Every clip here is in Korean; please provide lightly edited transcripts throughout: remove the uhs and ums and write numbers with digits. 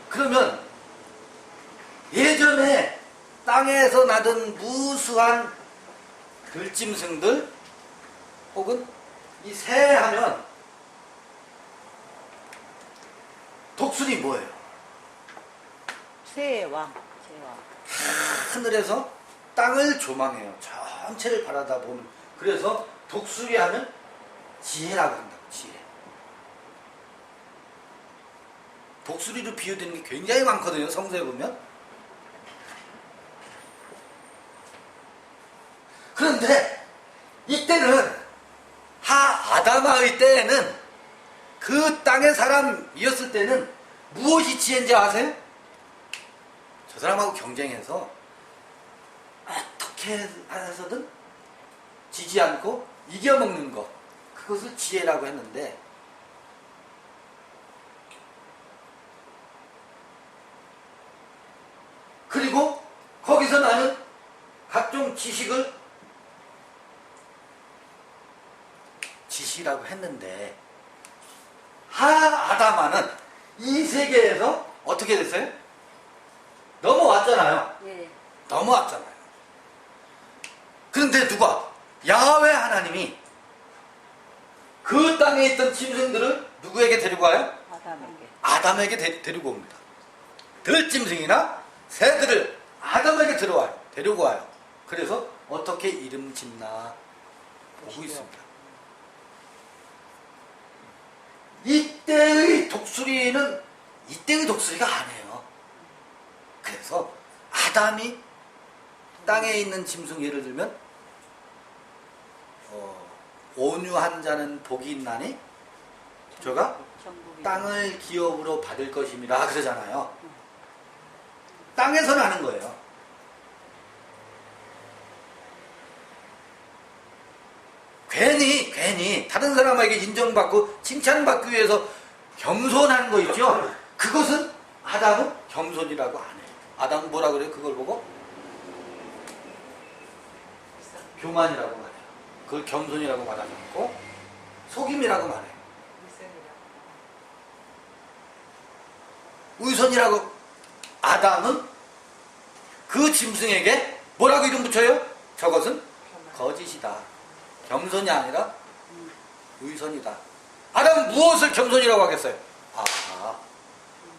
그러면 예전에 땅에서 나던 무수한 들짐승들 혹은 이 새 하면 독수리 뭐예요? 새의 왕. 제왕. 하늘에서 땅을 조망해요. 전체를 바라다 보는. 그래서 독수리 하면 지혜라고 한다고. 지혜. 독수리로 비유되는 게 굉장히 많거든요. 성서에 보면. 그런데 이때는 아다마의 때에는 그 땅의 사람이었을 때는 무엇이 지혜인지 아세요? 저 사람하고 경쟁해서 어떻게 해서든 지지 않고 이겨먹는 것, 그것을 지혜라고 했는데, 그리고 거기서 나는 각종 지식을 지시라고 했는데, 아다마는 이 세계에서 어떻게 됐어요? 넘어왔잖아요. 예. 넘어왔잖아요. 그런데 누가? 야훼 하나님이 그 땅에 있던 짐승들을 누구에게 데리고 와요? 아담에게. 아담에게 데리고 옵니다. 들짐승이나 새들을 아담에게 데리고 와요. 그래서 어떻게 이름 짓나 보고 있습니다. 이때의 독수리는 이때의 독수리가 아니에요. 그래서 아담이 땅에 있는 짐승, 예를 들면 온유한 자는 복이 있나니 저가 땅을 기업으로 받을 것임이라 그러잖아요. 땅에서 나는 거예요. 괜히 다른 사람에게 인정받고 칭찬받기 위해서 겸손한 거 있죠? 그것은 아담은 겸손이라고 안 해요. 아담은 뭐라 그래요? 그걸 보고? 교만이라고 말해요. 그걸 겸손이라고 말하지 않고 속임이라고 말해요. 의선이라고. 아담은 그 짐승에게 뭐라고 이름 붙여요? 저것은 거짓이다. 겸손이 아니라 의선이다. 아담은 무엇을 겸손이라고 하겠어요?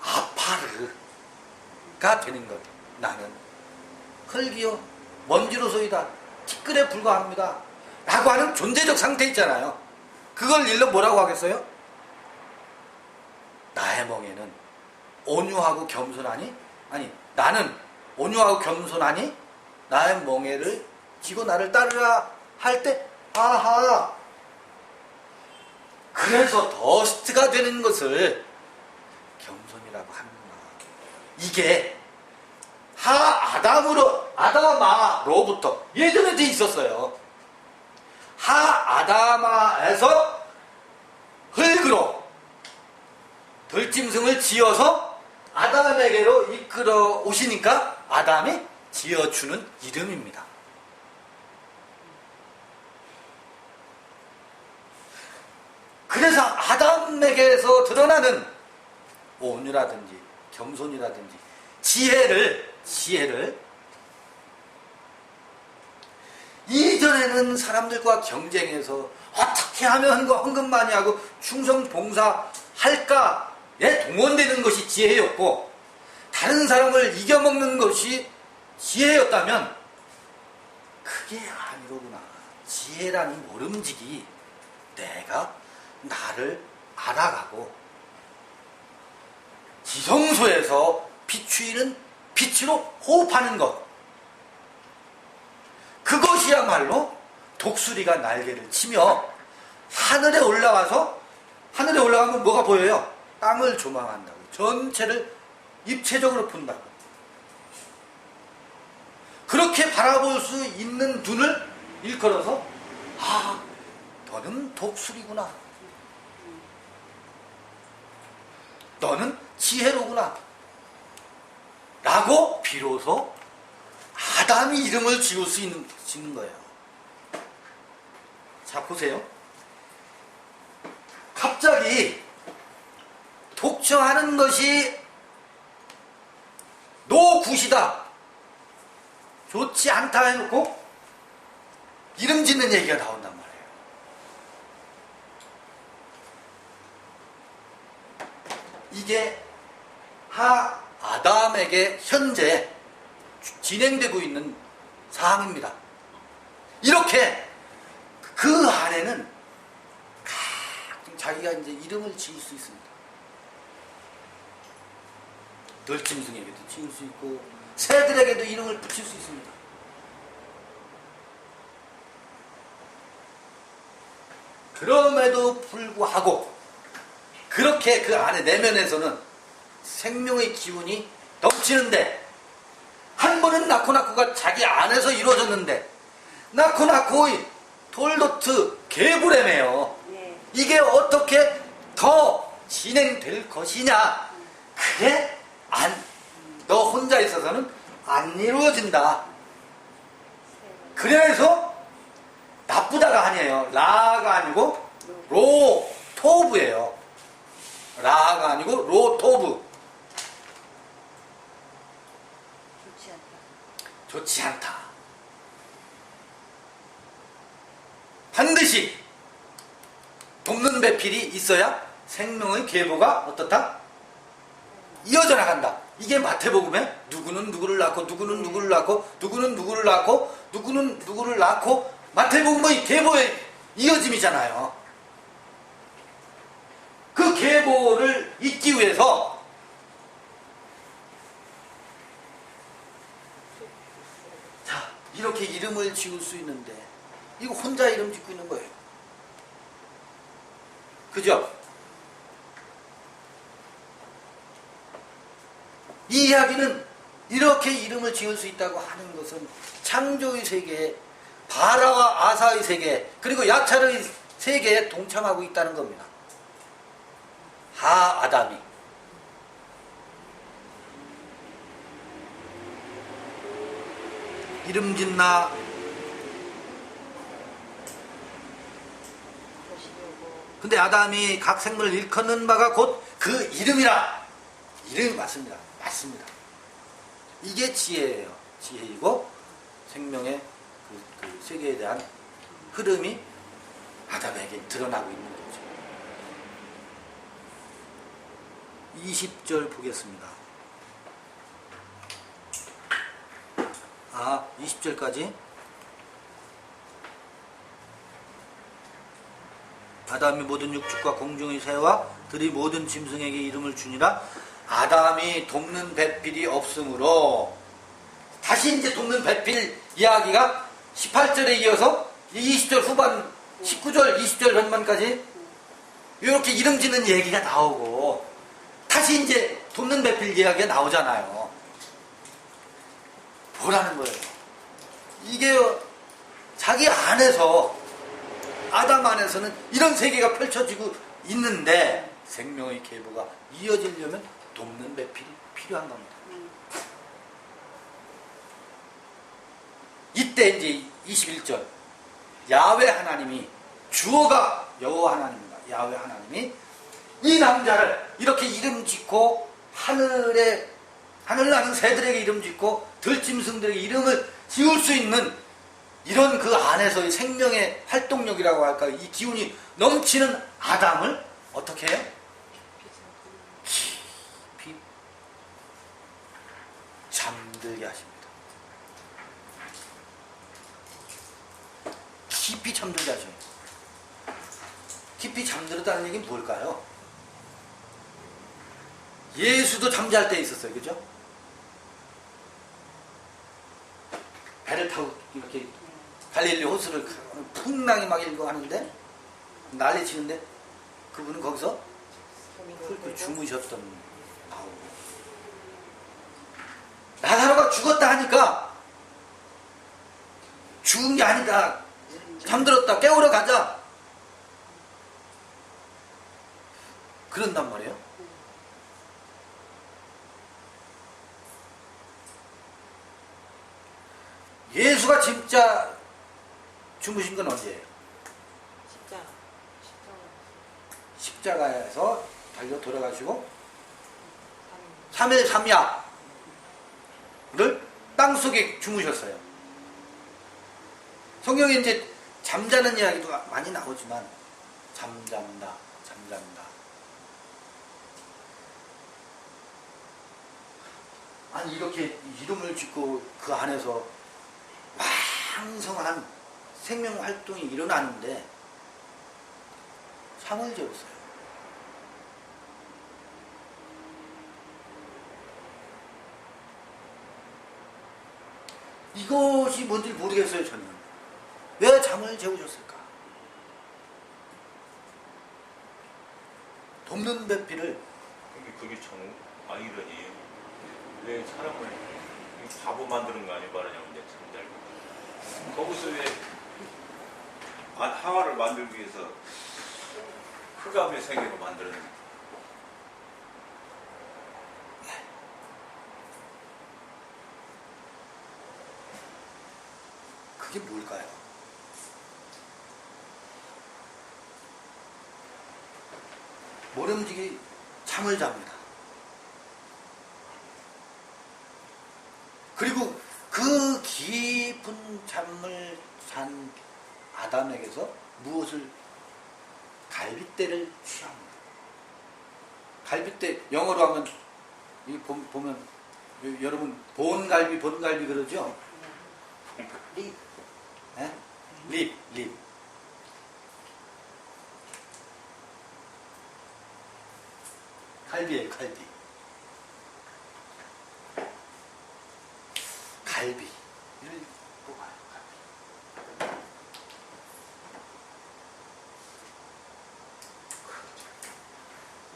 아파르가 되는 거예요. 나는 흙이요 먼지로소이다. 티끌에 불과합니다. 라고 하는 존재적 상태 있잖아요. 그걸 일러 뭐라고 하겠어요? 나의 멍에는 온유하고 겸손하니? 아니, 나는 온유하고 겸손하니? 나의 멍에를 지고 나를 따르라 할 때, 아하! 그래서 더스트가 되는 것을 겸손이라고 하는구나. 이게 아다마로부터 예전에도 있었어요. 아다마에서 흙으로 들짐승을 지어서 아담에게로 이끌어 오시니까 아담이 지어주는 이름입니다. 그래서 아담에게서 드러나는 온유라든지 겸손이라든지 지혜를 이전에는 사람들과 경쟁해서 어떻게 하면 헌금 많이 하고 충성 봉사할까에 동원되는 것이 지혜였고, 다른 사람을 이겨먹는 것이 지혜였다면 그게 아니로구나. 지혜라는 모름지기, 내가 나를 알아가고 지성소에서 비추이는 빛으로 호흡하는 것, 그것이야말로 독수리가 날개를 치며 하늘에 올라가면 뭐가 보여요? 땅을 조망한다고. 전체를 입체적으로 본다고. 그렇게 바라볼 수 있는 눈을 일컬어서 너는 독수리구나. 너는 지혜로구나. 라고 비로소 아담이 이름을 지을 수 있는 거예요. 자, 보세요. 갑자기 독청하는 것이 굿이다, 좋지 않다 해놓고 이름 짓는 얘기가 나온단 말이에요. 이게 아담에게 현재 진행되고 있는 사항입니다. 이렇게 그 안에는 각종 자기가 이제 이름을 지을 수 있습니다. 덜짐승에게도 지을 수 있고 새들에게도 이름을 붙일 수 있습니다. 그럼에도 불구하고 그렇게 그 안에 내면에서는 생명의 기운이 넘치는데, 한 번은 나코나코가 자기 안에서 이루어졌는데 나코나코의 톨도트 개불에매요. 이게 어떻게 더 진행될 것이냐. 그게 너 혼자 있어서는 안 이루어진다. 그래서 나쁘다가 아니에요. 라가 아니고 로토브예요. 라가 아니고 로토브. 좋지 않다. 반드시 돕는 배필이 있어야 생명의 계보가 어떻다? 이어져 나간다. 이게 마태복음에 누구는 누구를 낳고 누구는 누구를 낳고 누구는 누구를 낳고 누구는 누구를 낳고 마태복음의 계보의 이어짐이잖아요. 그 계보를 잇기 위해서 자, 이렇게 이름을 지을 수 있는데 이거 혼자 이름 짓고 있는 거예요. 그죠? 이 이야기는 이렇게 이름을 지을 수 있다고 하는 것은 창조의 세계에 바라와 아사의 세계 그리고 야찰의 세계에 동참하고 있다는 겁니다. 아담이 이름 짓나 근데 아담이 각 생물을 일컫는 바가 곧 그 이름이라. 이름이 맞습니다. 이게 지혜예요. 지혜이고 생명의 그 세계에 대한 흐름이 아담에게 드러나고 있는 거죠. 20절 보겠습니다. 20절까지. 아담이 모든 육축과 공중의 새와 들이 모든 짐승에게 이름을 주니라. 아담이 돕는 배필이 없으므로, 다시 이제 돕는 배필 이야기가 18절에 이어서 20절 후반 19절 20절 전반까지 이렇게 이름 짓는 얘기가 나오고 다시 이제 돕는 배필 이야기가 나오잖아요. 뭐라는 거예요? 이게 자기 안에서, 아담 안에서는 이런 세계가 펼쳐지고 있는데 생명의 계보가 이어지려면 돕는 배필이 필요한 겁니다. 이때 이제 21절 야훼 하나님이, 주어가 여호와 하나님입니다. 야훼 하나님이 이 남자를 이렇게 이름 짓고 하늘 나는 새들에게 이름 짓고 들짐승들에게 이름을 지을 수 있는 이런 그 안에서의 생명의 활동력이라고 할까요? 이 기운이 넘치는 아담을 어떻게 해요? 깊이 잠들게 하십니다. 깊이 잠들게 하셔요. 깊이 잠들었다는 얘기는 뭘까요? 예수도 잠잘 때 있었어요. 그죠? 배를 타고 이렇게 갈릴리 호수를 풍랑이 막 일고 하는데 난리 치는데 그분은 거기서 훌훌 주무셨던. 나사로가 죽었다 하니까 죽은 게 아니다, 잠들었다, 깨우러 가자, 그런단 말이에요. 예수가 진짜 주무신 건 언제예요? 십자가에서 달려 돌아가시고 3일 3야 땅속에 주무셨어요. 성경에 이제 잠자는 이야기도 많이 나오지만 잠잠다. 아니 이렇게 이름을 짓고 그 안에서 왕성한 생명 활동이 일어나는데 잠을 재웠어요. 이것이 뭔지 모르겠어요, 저는. 왜 잠을 재우셨을까? 돕는 배필을. 그게 참 아이러니에요. 왜 사람을 바보 만드는 거 아니고 말하냐면 이제 참 잘. 거기서 왜 하와를 만들기 위해서 흑암의 세계로 만들었는지. 그게 뭘까요? 모름지기 잠을 잡니다. 그리고 그 깊은 잠을 잔 아담에게서 무엇을 갈빗대를 취합니다. 갈빗대 영어로 하면 이 보면 여러분 본갈비 그러죠? 립. 네? 립. 갈비예요, 갈비. 갈비를 뽑아요, 갈비.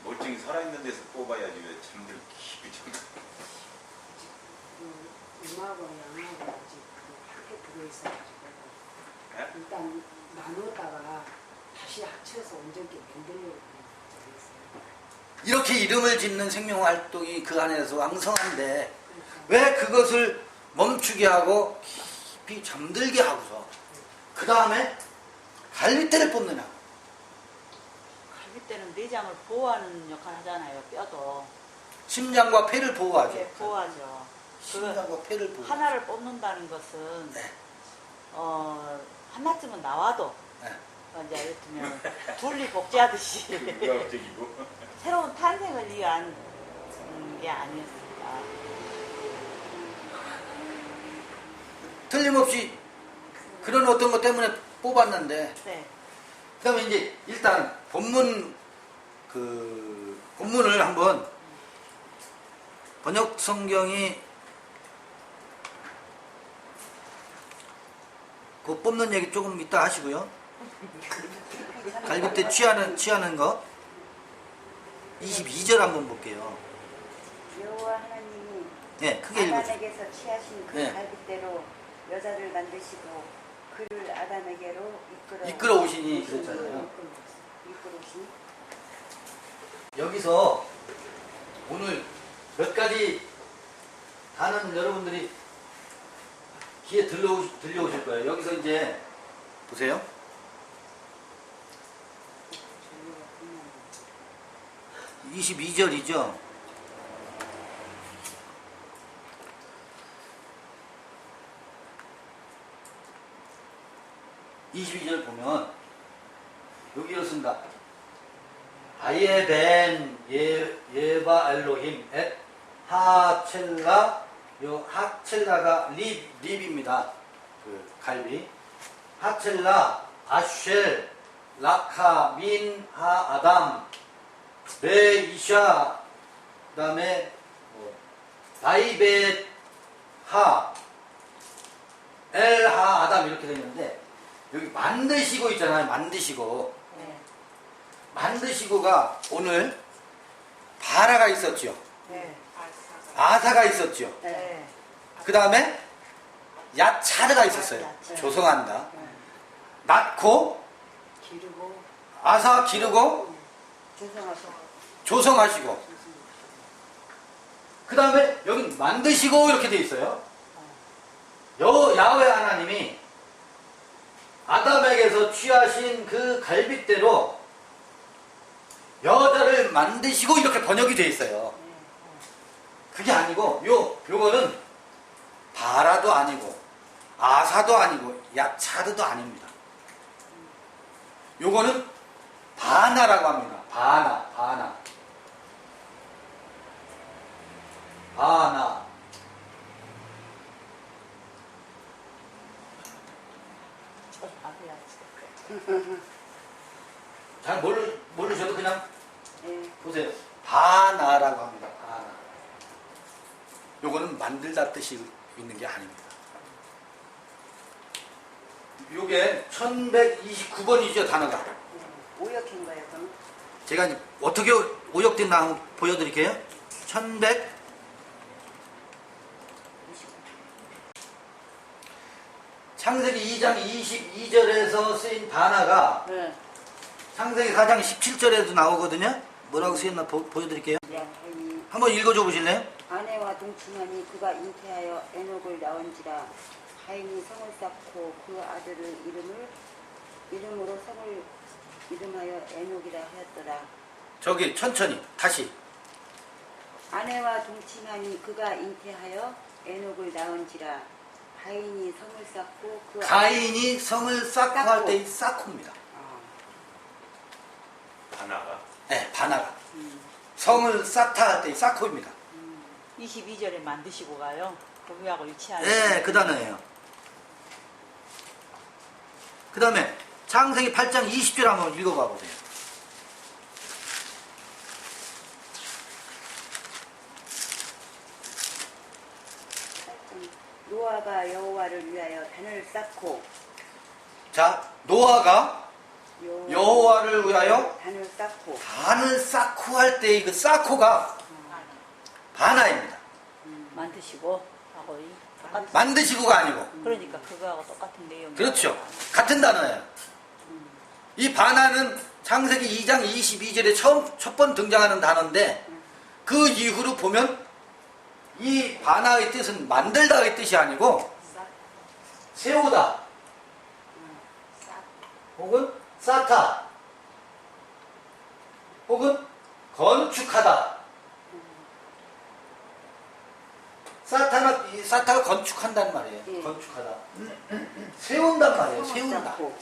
멀쩡히 살아있는 데서 뽑아야지 왜 잠들 깊이 잠들. 음악하고 양하고 아직 함께 들어있어가지고 네? 일단 나누다가 다시 합쳐서 온전히 만들려고 있어요. 이렇게 이름을 짓는 생명활동이 그 안에서 왕성한데 그러니까 왜 그것을 멈추게 하고 깊이 잠들게 하고서 그 다음에 갈빗대를 뽑느냐. 갈빗대는 내장을 보호하는 역할을 하잖아요. 뼈도. 심장과 폐를 보호하죠. 네, 보호하죠. 심장과 폐를 보호. 하나를 뽑는다는 것은 네. 하나쯤은 나와도 네. 이제 예를 들면 둘리 복제하듯이 의학적이고. 새로운 탄생을 위한 게 아니었을까. 틀림없이 그런 어떤 것 때문에 뽑았는데 네. 그 다음에 이제 일단 본문을 한번 번역 성경이 그 뽑는 얘기 조금 이따 하시고요. 갈빗대 취하는 거 22절 한번 볼게요. 여호와 하나님이 네, 크게 읽어주세요. 아담에게서 취하신 그 네. 갈빗대로 여자를 만드시고 그를 아담에게로 이끌어 오시니 그랬잖아요. 이끌어 오시니 여기서 오늘 몇 가지 단어는 여러분들이 귀에 들려오실 거예요. 여기서 이제 보세요. 22절이죠. (22절) 보면 여기 이렇습니다. 아예 벤 예바 엘로힘 엣 하첼라. 요 하첼라가 립입니다. 그 갈비. 하첼라 아쉘 라카 민 하 아담 베 이샤 그다음에 다이벳 하 엘 하 아담 이렇게 되어 있는데 여기 만드시고 있잖아요. 만드시고. 네. 만드시고가 오늘 바라가 있었죠. 네. 아사가 있었죠. 네. 그 다음에 야차르가 있었어요. 야차르. 조성한다. 낳고 기르고 아사 기르고 조성하시고 그 다음에 여기 만드시고 이렇게 돼 있어요. 야훼 하나님이 아담에게서 취하신 그 갈빗대로 여자를 만드시고 이렇게 번역이 돼 있어요. 그게 아니고 요거는 아라도 아니고 아사도 아니고 야차드도 아닙니다. 요거는 바나라고 합니다. 바나. 저 아버야. 잘 모르셔도 그냥 예. 보세요. 바나라고 합니다. 바나. 요거는 만들다 뜻이 있는 게 아닙니다. 요게 1129번이죠, 단어가. 오역인 거예요, 그럼? 제가 이제 어떻게 오역됐나 한번 보여드릴게요. 1100 창세기 2장 22절에서 쓰인 바나가 네. 창세기 4장 17절에도 나오거든요. 뭐라고 쓰였나 보여드릴게요. 하인이 한번 읽어줘 보실래요? 아내와 동침하니 그가 잉태하여 에녹을 낳은지라 하인이 성을 쌓고 그 아들을 이름으로 성을 이름하여 에녹이라 하였더라. 저기 천천히 다시. 아내와 동침하니 그가 잉태하여 에녹을 낳은지라 가인이 성을 쌓고 그 가인이 성을 쌓고 할 쌓고. 때 이 쌓고입니다. 하나가 네, 바나가. 성을 쌓다 할 때 이 쌓고입니다. 22절에 만드시고 가요. 거기하고 유치하는. 네, 그 단어예요. 그 다음에 창세기 8장 20절 한번 읽어봐 보세요. 노아가 여호와를 위하여 단을 쌓고 자, 노아가 여호와를 위하여 단을 쌓고 단을 쌓고 할 때 그 쌓고가 바나입니다. 만드시고 하고 이 똑같은. 만드시고가 아니고. 그러니까 그거하고 똑같은 내용. 그렇죠. 같은 단어예요. 이 바나는 창세기 2장 22절에 첫 번 등장하는 단어인데 그 이후로 보면 이 바나의 뜻은 만들다의 뜻이 아니고 세우다 혹은 쌓다 혹은 건축하다. 쌓다가 건축한다는 말이에요. 예. 건축하다. 세운단 말이에요. 성을 세운다. 쌓고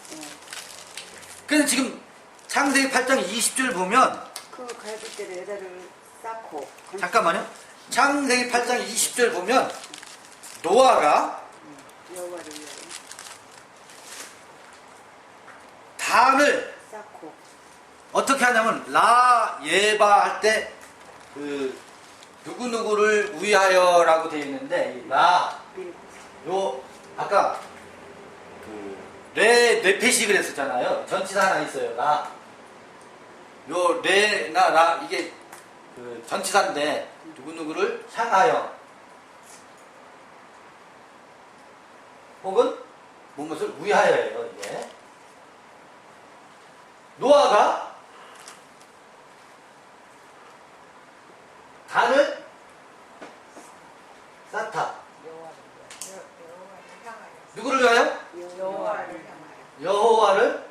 그래서 지금 창세기 8장 20절 보면 그 갈빗대로 여자를 쌓고 잠깐만요. 창세기 8장 20절 보면 노아가 여호와를 위하여 단을 쌓고 어떻게 하냐면 라 예바 할 때 그 누구누구를 위하여라고 되어 있는데 이 라 요 아까 그 뇌패식을 했었잖아요. 전치사 하나 있어요. 라. 요 레나 라 이게 그 전치사인데 누구누구를 향하여 혹은 무엇을 위하여예요. 이게 노아가 단을 쌓다. 누구를 위하여? 여호와를.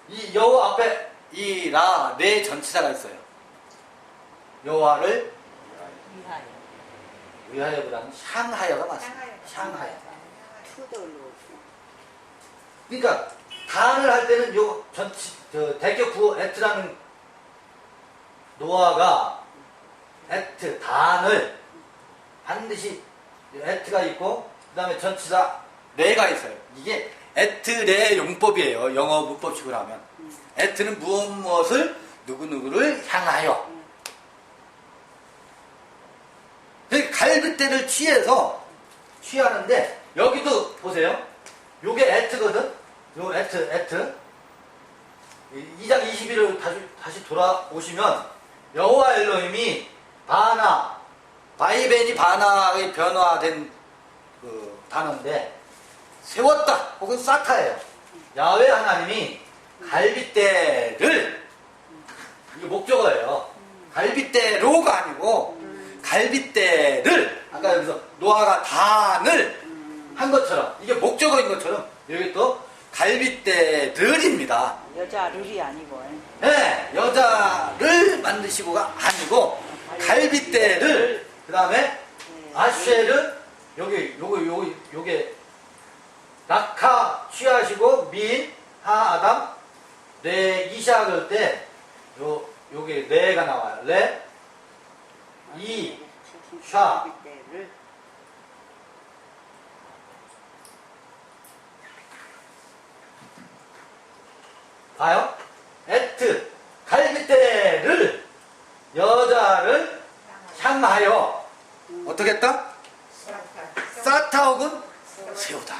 이 여호와 앞에 이 라 네 전치사가 있어요. 여호와를 위하여. 위하여보다는 향하여가 맞습니다. 향하여. 투덜로 그러니까 단을 할 때는 요 대격 구어 에트라는 노아가 에트 단을 반드시 에트가 있고 그 다음에 전치사 레가 있어요. 이게 에트레 용법이에요. 영어 문법식으로 하면 에트는 무엇을 누구누구를 향하여. 그러니까 갈빗대를 취하는데 여기도 보세요. 요게 에트거든. 요 에트 2장 21을 다시 돌아오시면 여호와 엘로힘이 바나 바이벤이 바나의 변화된 그 단어인데 세웠다 혹은 쌓다예요. 야훼 하나님이 갈빗대를 이게 목적어예요. 갈빗대로가 아니고 갈빗대를 아까 여기서 노아가 단을 한 것처럼 이게 목적어인 것처럼 여기 또 갈빗대들입니다. 여자를이 아니고. 네, 여자를 만드시고가 아니고 갈빗대를 그 다음에 아쉐르 요게 낙하 취하시고 민, 하, 아담, 레, 이샤 그럴 때 요게 레가 나와요. 레, 이, 샤. 갈빗대를 봐요. 에트, 갈빗대를 여자를 향하여 어떻게 했다? 사타 혹은 세우다.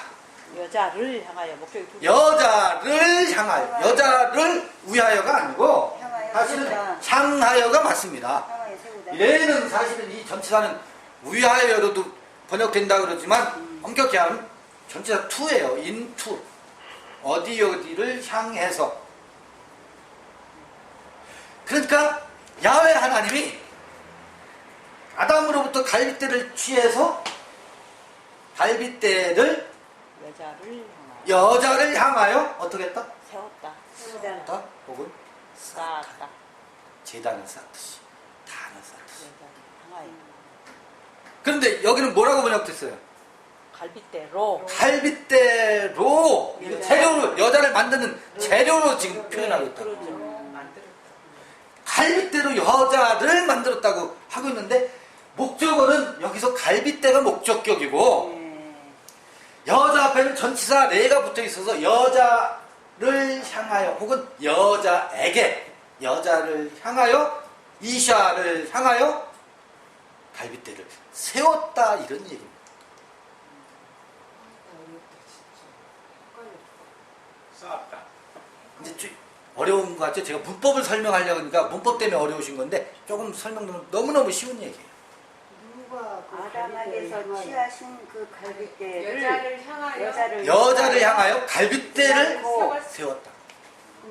여자를 향하여 목적이 두 개. 여자를 향하여, 여자를 위하여가 아니고 향하여 사실은 세우다. 향하여가 맞습니다. 향하여 세우다. 얘는 사실은 이 전치사는 위하여로도 번역된다 그러지만 엄격히 하면 전치사 투예요. 인투. 어디를 향해서. 그러니까 야훼 하나님이 아담으로부터 갈빗대를 취해서 갈빗대를 여자를 향하여 어떻게 했다? 세웠다. 세웠다 혹은 쌓았다. 재단을 쌓듯이 단을 쌓듯이. 여자를 향하여. 그런데 여기는 뭐라고 번역됐어요? 갈빗대로. 갈빗대로 재료로 여자를 만드는 재료로 지금 표현하고 있다. 그렇죠. 갈빗대로 여자를 만들었다고 하고 있는데 목적어는 여기서 갈빗대가 목적격이고 네. 여자 앞에는 전치사 레가 붙어 있어서 여자를 향하여 혹은 여자에게 여자를 향하여 이샤를 향하여 갈빗대를 세웠다 이런 얘기입니다. 쌓았다. 이제 좀 어려운 것 같죠? 제가 문법을 설명하려고 하니까 문법 때문에 어려우신 건데 조금 설명 너무너무 쉬운 얘기예요. 누가 그 아담에게서 갈빗대를 취하신 그 갈빗대를 여자를 향하여 여자를 향하여 갈빗대를 세웠고. 세웠다.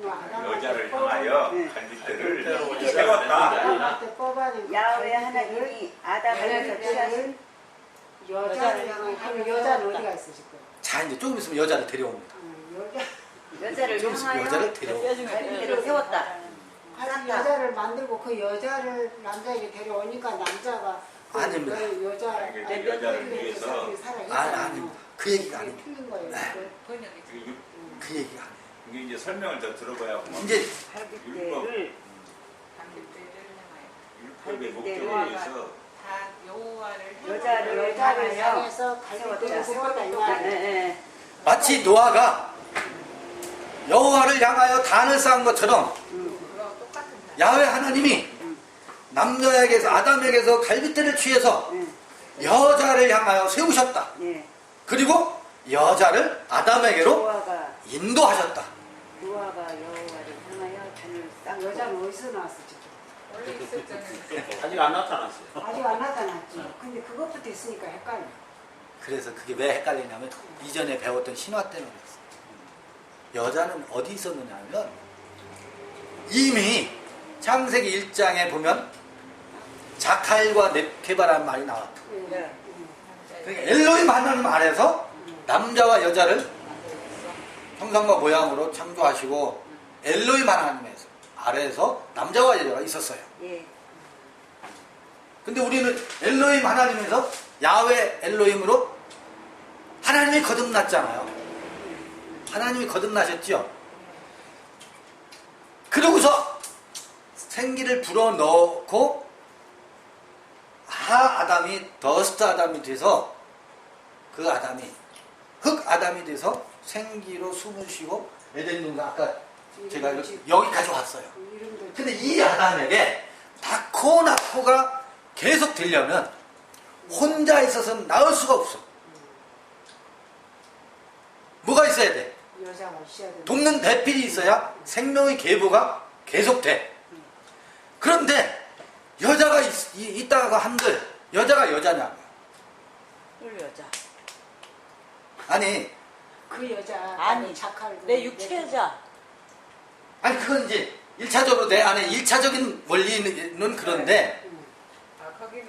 여자를 향하여 네. 갈빗대를 세웠다. 야훼 하나님이 아담에게서 취하신 여자를 향하여 하면 여자는 어디가 있으실 거예요? 자 이제 조금 있으면 여자를 데려옵니다. 여자를 좀 있으면 향하여 여자를 데려옵니다. 뼈 중에 갈빗대를 세웠다. 한 여자를 만들고 그 여자를 남자에게 데려오니까 남자가 그 아닙니다. 그 여자 아니, 그 여자를 위해서. 아닙니다. 그 얘기가 아닙니다. 틀린 거예요. 네. 그 얘기가 아니에요. 이게 이제 설명을 더 들어봐야 이제 갈빗대를 율법의 목적에 갈빗대를 의해서 여자를 여자를 향하여 향해서 갈빗대를 세웠다 이 말이에요. 네. 마치 노아가 여호와를 향하여 단을 쌓은 것처럼 야훼 하나님이 남자에게서 아담에게서 갈빗대를 취해서 여자를 향하여 세우셨다. 네. 그리고 여자를 아담에게로 노아가 인도하셨다. 여호와를 향하여 단을 쌓고 여자는 어디서 나왔어 지금? 아직 안 나타났어요. 아직 안 나타났지. 근데 그것부터 있으니까 헷갈려. 그래서 그게 왜 헷갈리냐면 이전에 배웠던 신화 때문에 그랬어요. 여자는 어디 있었느냐 하면 이미 창세기 1장에 보면 자칼과 넵케바라는 말이 나왔다. 네. 그러니까 엘로힘 하나님 아래서 남자와 여자를 형상과 모양으로 창조하시고 엘로힘 하나님에서 아래에서 남자와 여자가 있었어요. 예. 근데 우리는 엘로힘 하나님에서 야훼 엘로힘으로 하나님이 거듭났잖아요. 하나님이 거듭나셨죠. 그러고서 생기를 불어넣고 아담이 더스트 아담이 돼서 그 아담이 흙 아담이 돼서 생기로 숨을 쉬고 에덴 동산 아까 제가 여기까지 왔어요. 근데 이 아담에게 낳고 낳고가 계속 되려면 혼자 있어서는 낳을 수가 없어. 뭐가 있어야 돼? 여자가 있어야 돼. 돕는 배필이 있어야 생명의 계보가 계속돼. 그런데 여자가 있다가 한들 여자가 여자냐? 울 여자. 아니 그 여자 아니, 착할 내 육체여자. 아니 그건 이제 1차적으로 내 안에 1차적인 원리는 그런데 거기는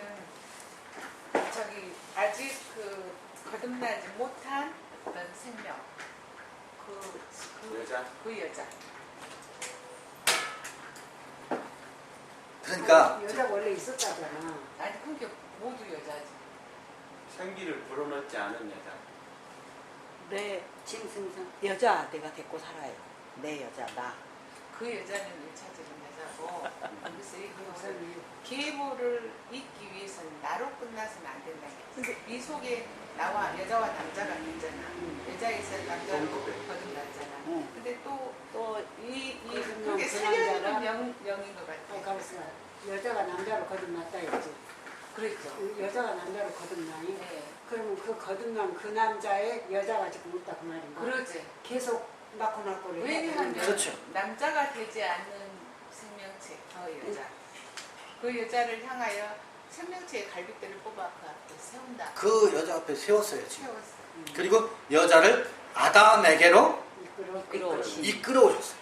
저기 아직 그 거듭나지 못한 어떤 생명 그 여자 그러니까 여자가 원래 있었다잖아. 아니 그게 모두 여자지 생기를 불어넣지 않은 여자. 내 짐승상. 여자 내가 데리고 살아요. 내 여자 나. 그 여자는 1차적인 여자고 그래서 이거는 계보를 잇기 위해서는 나로 끝나서는 안 된다. 근데 이 속에 나와 여자와 남자가 있잖아. 여자에서 남자로 거듭났잖아. 응. 근데 또이 거듭난 그게 그 살려있는 남자가? 명인 것 아니, 같아. 가만있어. 여자가 남자로 거듭났다 했지. 그랬죠. 여자가 남자로 거듭나니? 네. 그러면 그 거듭난 그 남자의 여자가 지금 없다 그 말인가? 그러지. 계속 낳고 해야 왜냐하면 되는데. 그렇죠. 남자가 되지 않는 생명체 그 여자. 그 여자를 향하여 생명체의 갈빗대를 뽑아 그 앞에 세운다. 그 여자 앞에 세웠어요 지금. 세웠어. 그리고 여자를 아담에게로 이끌어오신. 이끌어오셨어요.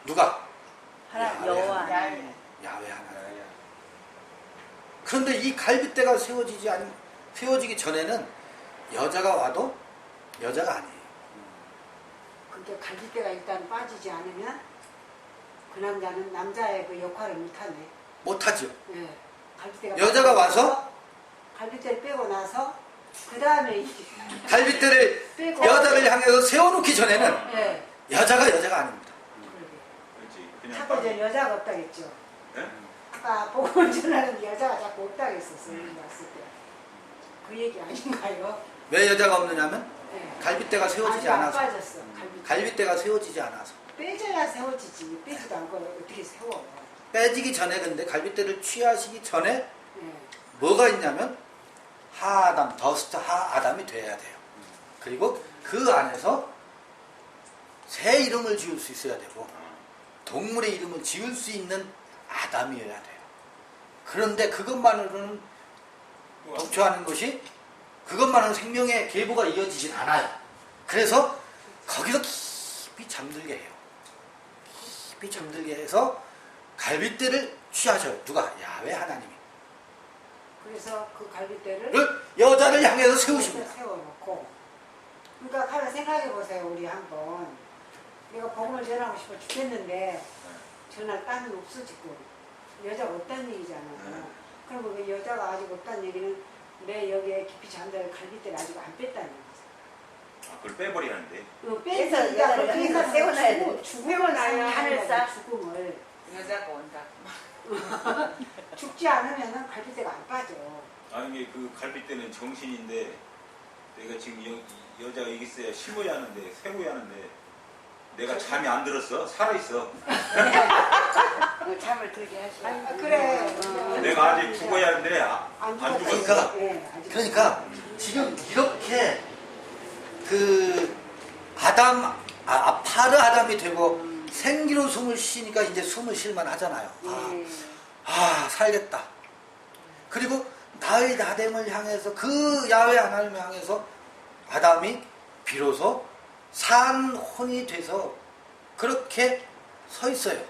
누가? 하나 야외 여호와 하나님. 하나님. 야외 하나님. 그런데 이 갈빗대가 세워지기 전에는 여자가 와도 여자가 아니에요. 그러니까 갈빗대가 일단 빠지지 않으면 그 남자는 남자의 그 역할을 못하네. 못하죠. 예. 갈빗대가 여자가 와서 갈빗대를 빼고 나서 그 다음에 갈빗대를 빼고 여자를 향해서 세워놓기 전에는 예. 여자가 아닙니다. 그러게. 그렇지. 그냥 자꾸 이제 여자가 없다겠죠. 네? 아까 보건 전화는 여자가 자꾸 없다겠었어요. 봤을 때. 그 얘기 아닌가요? 왜 여자가 없느냐면 예. 갈빗대가 세워지지 아직 안 않아서. 빠졌어. 갈빗대. 갈빗대가 세워지지 않아서. 빼줘야 세워지지. 빼지도 않고 어떻게 세워? 빼지기 전에 근데 갈빗대를 취하시기 전에 예. 뭐가 있냐면 하아담, 더스트 하아담이 돼야 돼요. 그리고 그 안에서 새 이름을 지을 수 있어야 되고 동물의 이름을 지을 수 있는 아담이어야 돼요. 그런데 그것만으로는 독초하는 것이 그것만으로는 생명의 계보가 이어지진 않아요. 그래서 거기서 깊이 잠들게 해요. 깊이 잠들게 해서 갈빗대를 취하셔요. 누가? 야외 하나님이. 그래서 그 갈빗대를 여자를 향해서 세우십니다. 세워놓고. 그러니까 하나 생각해 보세요. 우리 한번. 내가 복음을 전하고 싶어 죽겠는데 전할 땅이 없어지고 여자가 없다는 얘기잖아요. 그러면 그 여자가 아직 없다는 얘기는 내 여기에 깊이 잠들 갈빗대를 아직 안 뺐다는 얘기죠. 아, 그걸 빼버리는데. 그래서 여자를 여기서 세워놔야 돼. 세워놔야 하늘 쌓. 죽음을. 여자가 온다. 죽지 않으면 갈빗대가 안 빠져. 아니 이게 그 갈빗대는 정신인데 내가 지금 여자가 여기 있어야 심어야 하는데 세워야 하는데 내가 잠이 안 들었어. 살아있어. 잠을 들게 하시오. 아, 그래. 내가 아직 죽어야 하는데 안 안 죽었어. 죽었어. 그러니까, 예, 아직 그러니까 지금 이렇게 그 파르 아담이 되고 생기로 숨을 쉬니까 이제 숨을 쉴만 하잖아요. 살겠다. 그리고 나의 아담을 향해서 그 야외 하나님을 향해서 아담이 비로소 산 혼이 돼서 그렇게 서 있어요.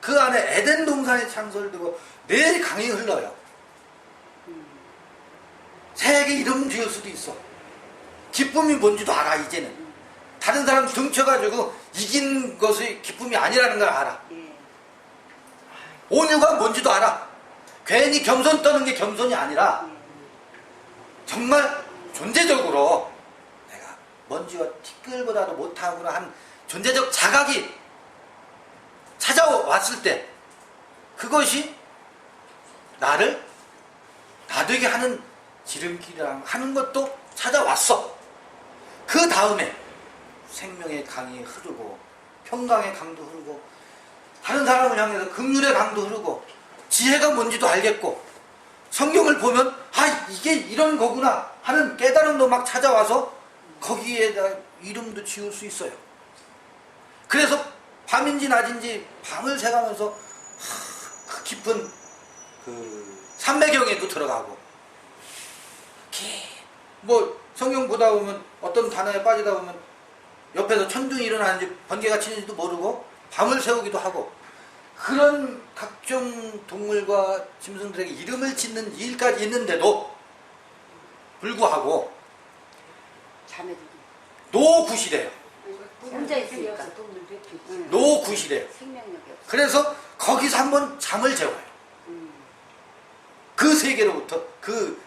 그 안에 에덴 동산의 창설되고 매일 강이 흘러요. 새에게 이름 지을 수도 있어. 기쁨이 뭔지도 알아 이제는. 다른 사람 등쳐가지고 이긴 것이 기쁨이 아니라는 걸 알아. 온유가 뭔지도 알아. 괜히 겸손 떠는 게 겸손이 아니라 정말 존재적으로 내가 먼지와 티끌보다도 못하구나 한 존재적 자각이 찾아왔을 때 그것이 나를 나되게 하는 지름길이랑 하는 것도 찾아왔어. 그 다음에 생명의 강이 흐르고 평강의 강도 흐르고 다른 사람을 향해서 긍휼의 강도 흐르고 지혜가 뭔지도 알겠고 성경을 보면 이게 이런 거구나 하는 깨달음도 막 찾아와서 거기에다 이름도 지을 수 있어요. 그래서 밤인지 낮인지 밤을 새가면서 그 깊은 그 삼매경에도 들어가고 뭐 성경 보다 보면 어떤 단어에 빠지다 보면 옆에서 천둥이 일어나는지 번개가 치는지도 모르고 밤을 새우기도 하고 그런 각종 동물과 짐승들에게 이름을 짓는 일까지 있는데도 불구하고 잠에 들게. 노굿이래요. 혼자 있으니까. 노굿이래요. 생명력이 없어. 그래서 거기서 한번 잠을 재워요. 그 세계로부터 그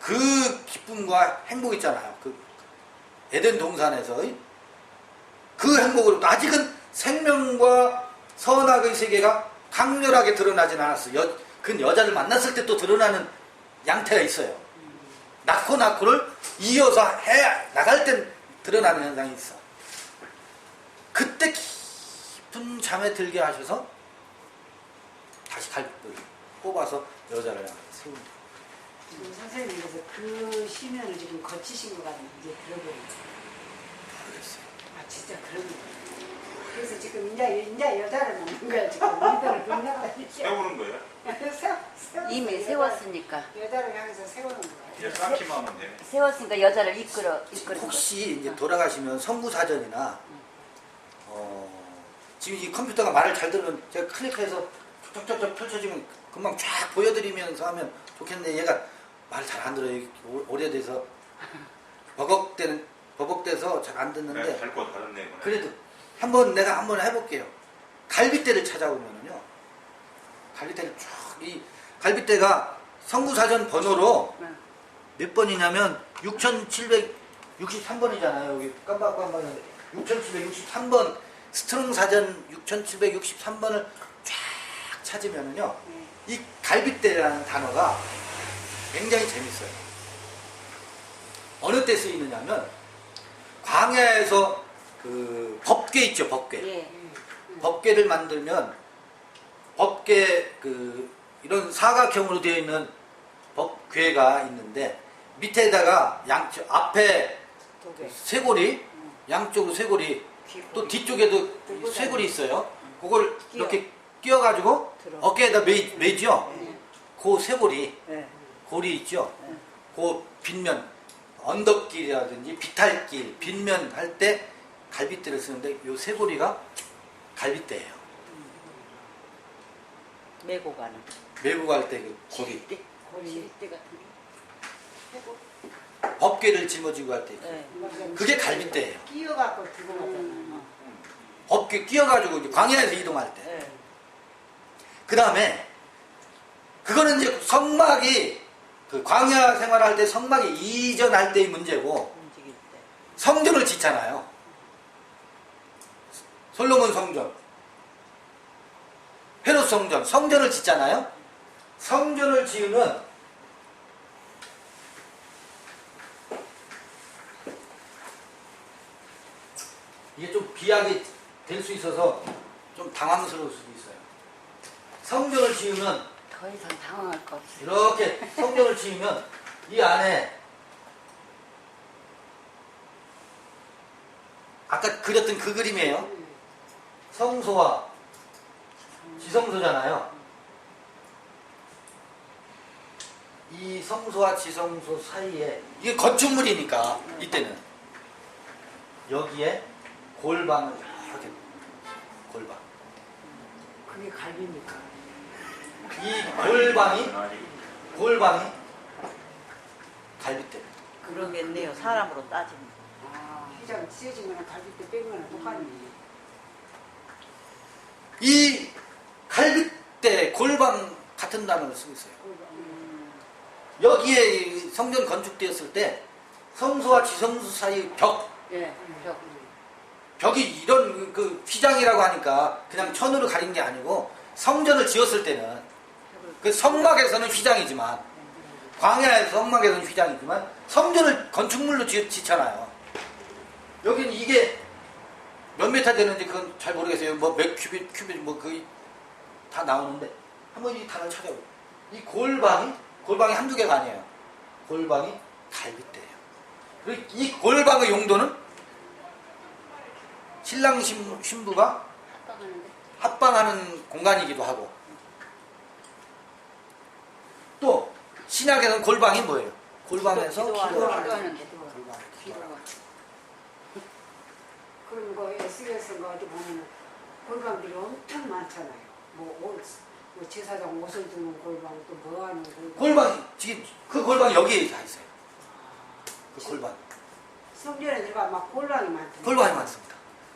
그 기쁨과 행복 있잖아요. 그 에덴 동산에서 그 행복으로 아직은 생명과 선악의 세계가 강렬하게 드러나진 않았어요. 그 여자를 만났을 때 또 드러나는 양태가 있어요. 낳고를 이어서 해 나갈 땐 드러나는 현상이 있어. 그때 깊은 잠에 들게 하셔서 다시 갈비뼈를 뽑아서 여자를 세운다. 지금 선생님께서 그 시면을 지금 거치신 것 같은데 이제 들어보니까 모르겠어요. 아 진짜 그런 거예요. 그래서 지금 이제 여자를 만난 거야. 지금 리더를 만났다니. 세우는 거야? 이미 세웠으니까. 여자를 향해서 세우는 거야. 이제 쌓기만 하면 돼. 세웠으니까 여자를 이끌어. 혹시 이제 돌아가시면 선구사전이나 지금 이 컴퓨터가 말을 잘 들으면 제가 클릭해서 쫙쫙쫙 펼쳐지면 금방 쫙 보여드리면서 하면 좋겠는데 얘가 말을 잘 안 들어요. 오래돼서 버벅대서 잘 안 듣는데 달고 다른 내고. 그래도 내가 한번 해볼게요. 갈빗대를 찾아보면은요. 갈빗대를 쫙 갈빗대가 선구사전 번호로 몇 번이냐면 6763번이잖아요. 여기 깜빡깜빡 6763번 스트롱 사전 6763번을 쫙 찾으면은요. 이 갈빗대라는 단어가 굉장히 재밌어요. 어느 때 쓰이느냐면 광야에서 그 법궤 있죠, 법궤. 예. 법궤를 만들면 법궤 이런 사각형으로 되어 있는 법궤가 있는데 밑에다가 앞에 쇠고리, 양쪽으로 쇠고리, 또 뒤쪽에도 쇠고리 있어요. 그걸 이렇게 끼워가지고 어깨에다 매죠. 그 쇠고리, 고리 있죠. 그 빗면, 언덕길이라든지 비탈길, 빗면 할 때 갈빗대를 쓰는데 이 쇠고리가 갈빗대예요. 메고 가는. 메고 갈 때 그 고리. 고리대 같은 게. 법궤를 짊어지고 갈 때. 네. 그게 갈빗대예요. 끼어갖고 들고 가잖아요. 법궤 끼워가지고 이제 광야에서 이동할 때. 네. 그 다음에 그거는 이제 성막이 그 광야 생활할 때 성막이 이전할 때의 문제고 움직일 때. 성전을 짓잖아요. 솔로몬 성전, 헤롯 성전, 성전을 짓잖아요. 성전을 지으면 이게 좀 비약이 될 수 있어서 좀 당황스러울 수도 있어요. 성전을 지으면 더 이상 당황할 거 없어. 이렇게 성전을 지으면 이 안에 아까 그렸던 그 그림이에요. 성소와 지성소잖아요. 이 성소와 지성소 사이에 이게 건축물이니까 이때는 여기에 골방을 이렇게 골방. 그게 갈비니까. 이 골방이 갈빗대. 그러겠네요. 사람으로 따지면. 휘장 찢어진 거나 갈비뼈 뺀 거나 똑같네. 이 갈빗대 골방 같은 단어를 쓰고 있어요. 여기에 이 성전 건축되었을 때 성소와 지성소 사이 예. 벽이 이런 그 휘장이라고 하니까 그냥 천으로 가린 게 아니고 성전을 지었을 때는 그 성막에서는 휘장이지만 광야에서 성막에서는 휘장이지만 성전을 건축물로 짓잖아요. 여기는 이게 몇 메타 되는지 그건 잘 모르겠어요. 뭐 몇 큐빗 뭐 거의 다 나오는데 한번 이 단어를 찾아보세요. 이 골방이 한두 개가 아니에요. 골방이 갈빗대예요. 그리고 이 골방의 용도는 신랑 신부가 합방하는 공간이기도 하고 또 신약에서는 골방이 뭐예요? 골방에서 기도하는데. 그럼 그 SBS 거 어디 보면 골방들이 엄청 많잖아요. 뭐 제사장 옷을 두는 골방, 또 뭐 하는 골방. 골방 지금 그 골방 여기에 다 있어요. 그 골방. 성전에 들어가 막 골방이 많던데. 골방이 많습니다.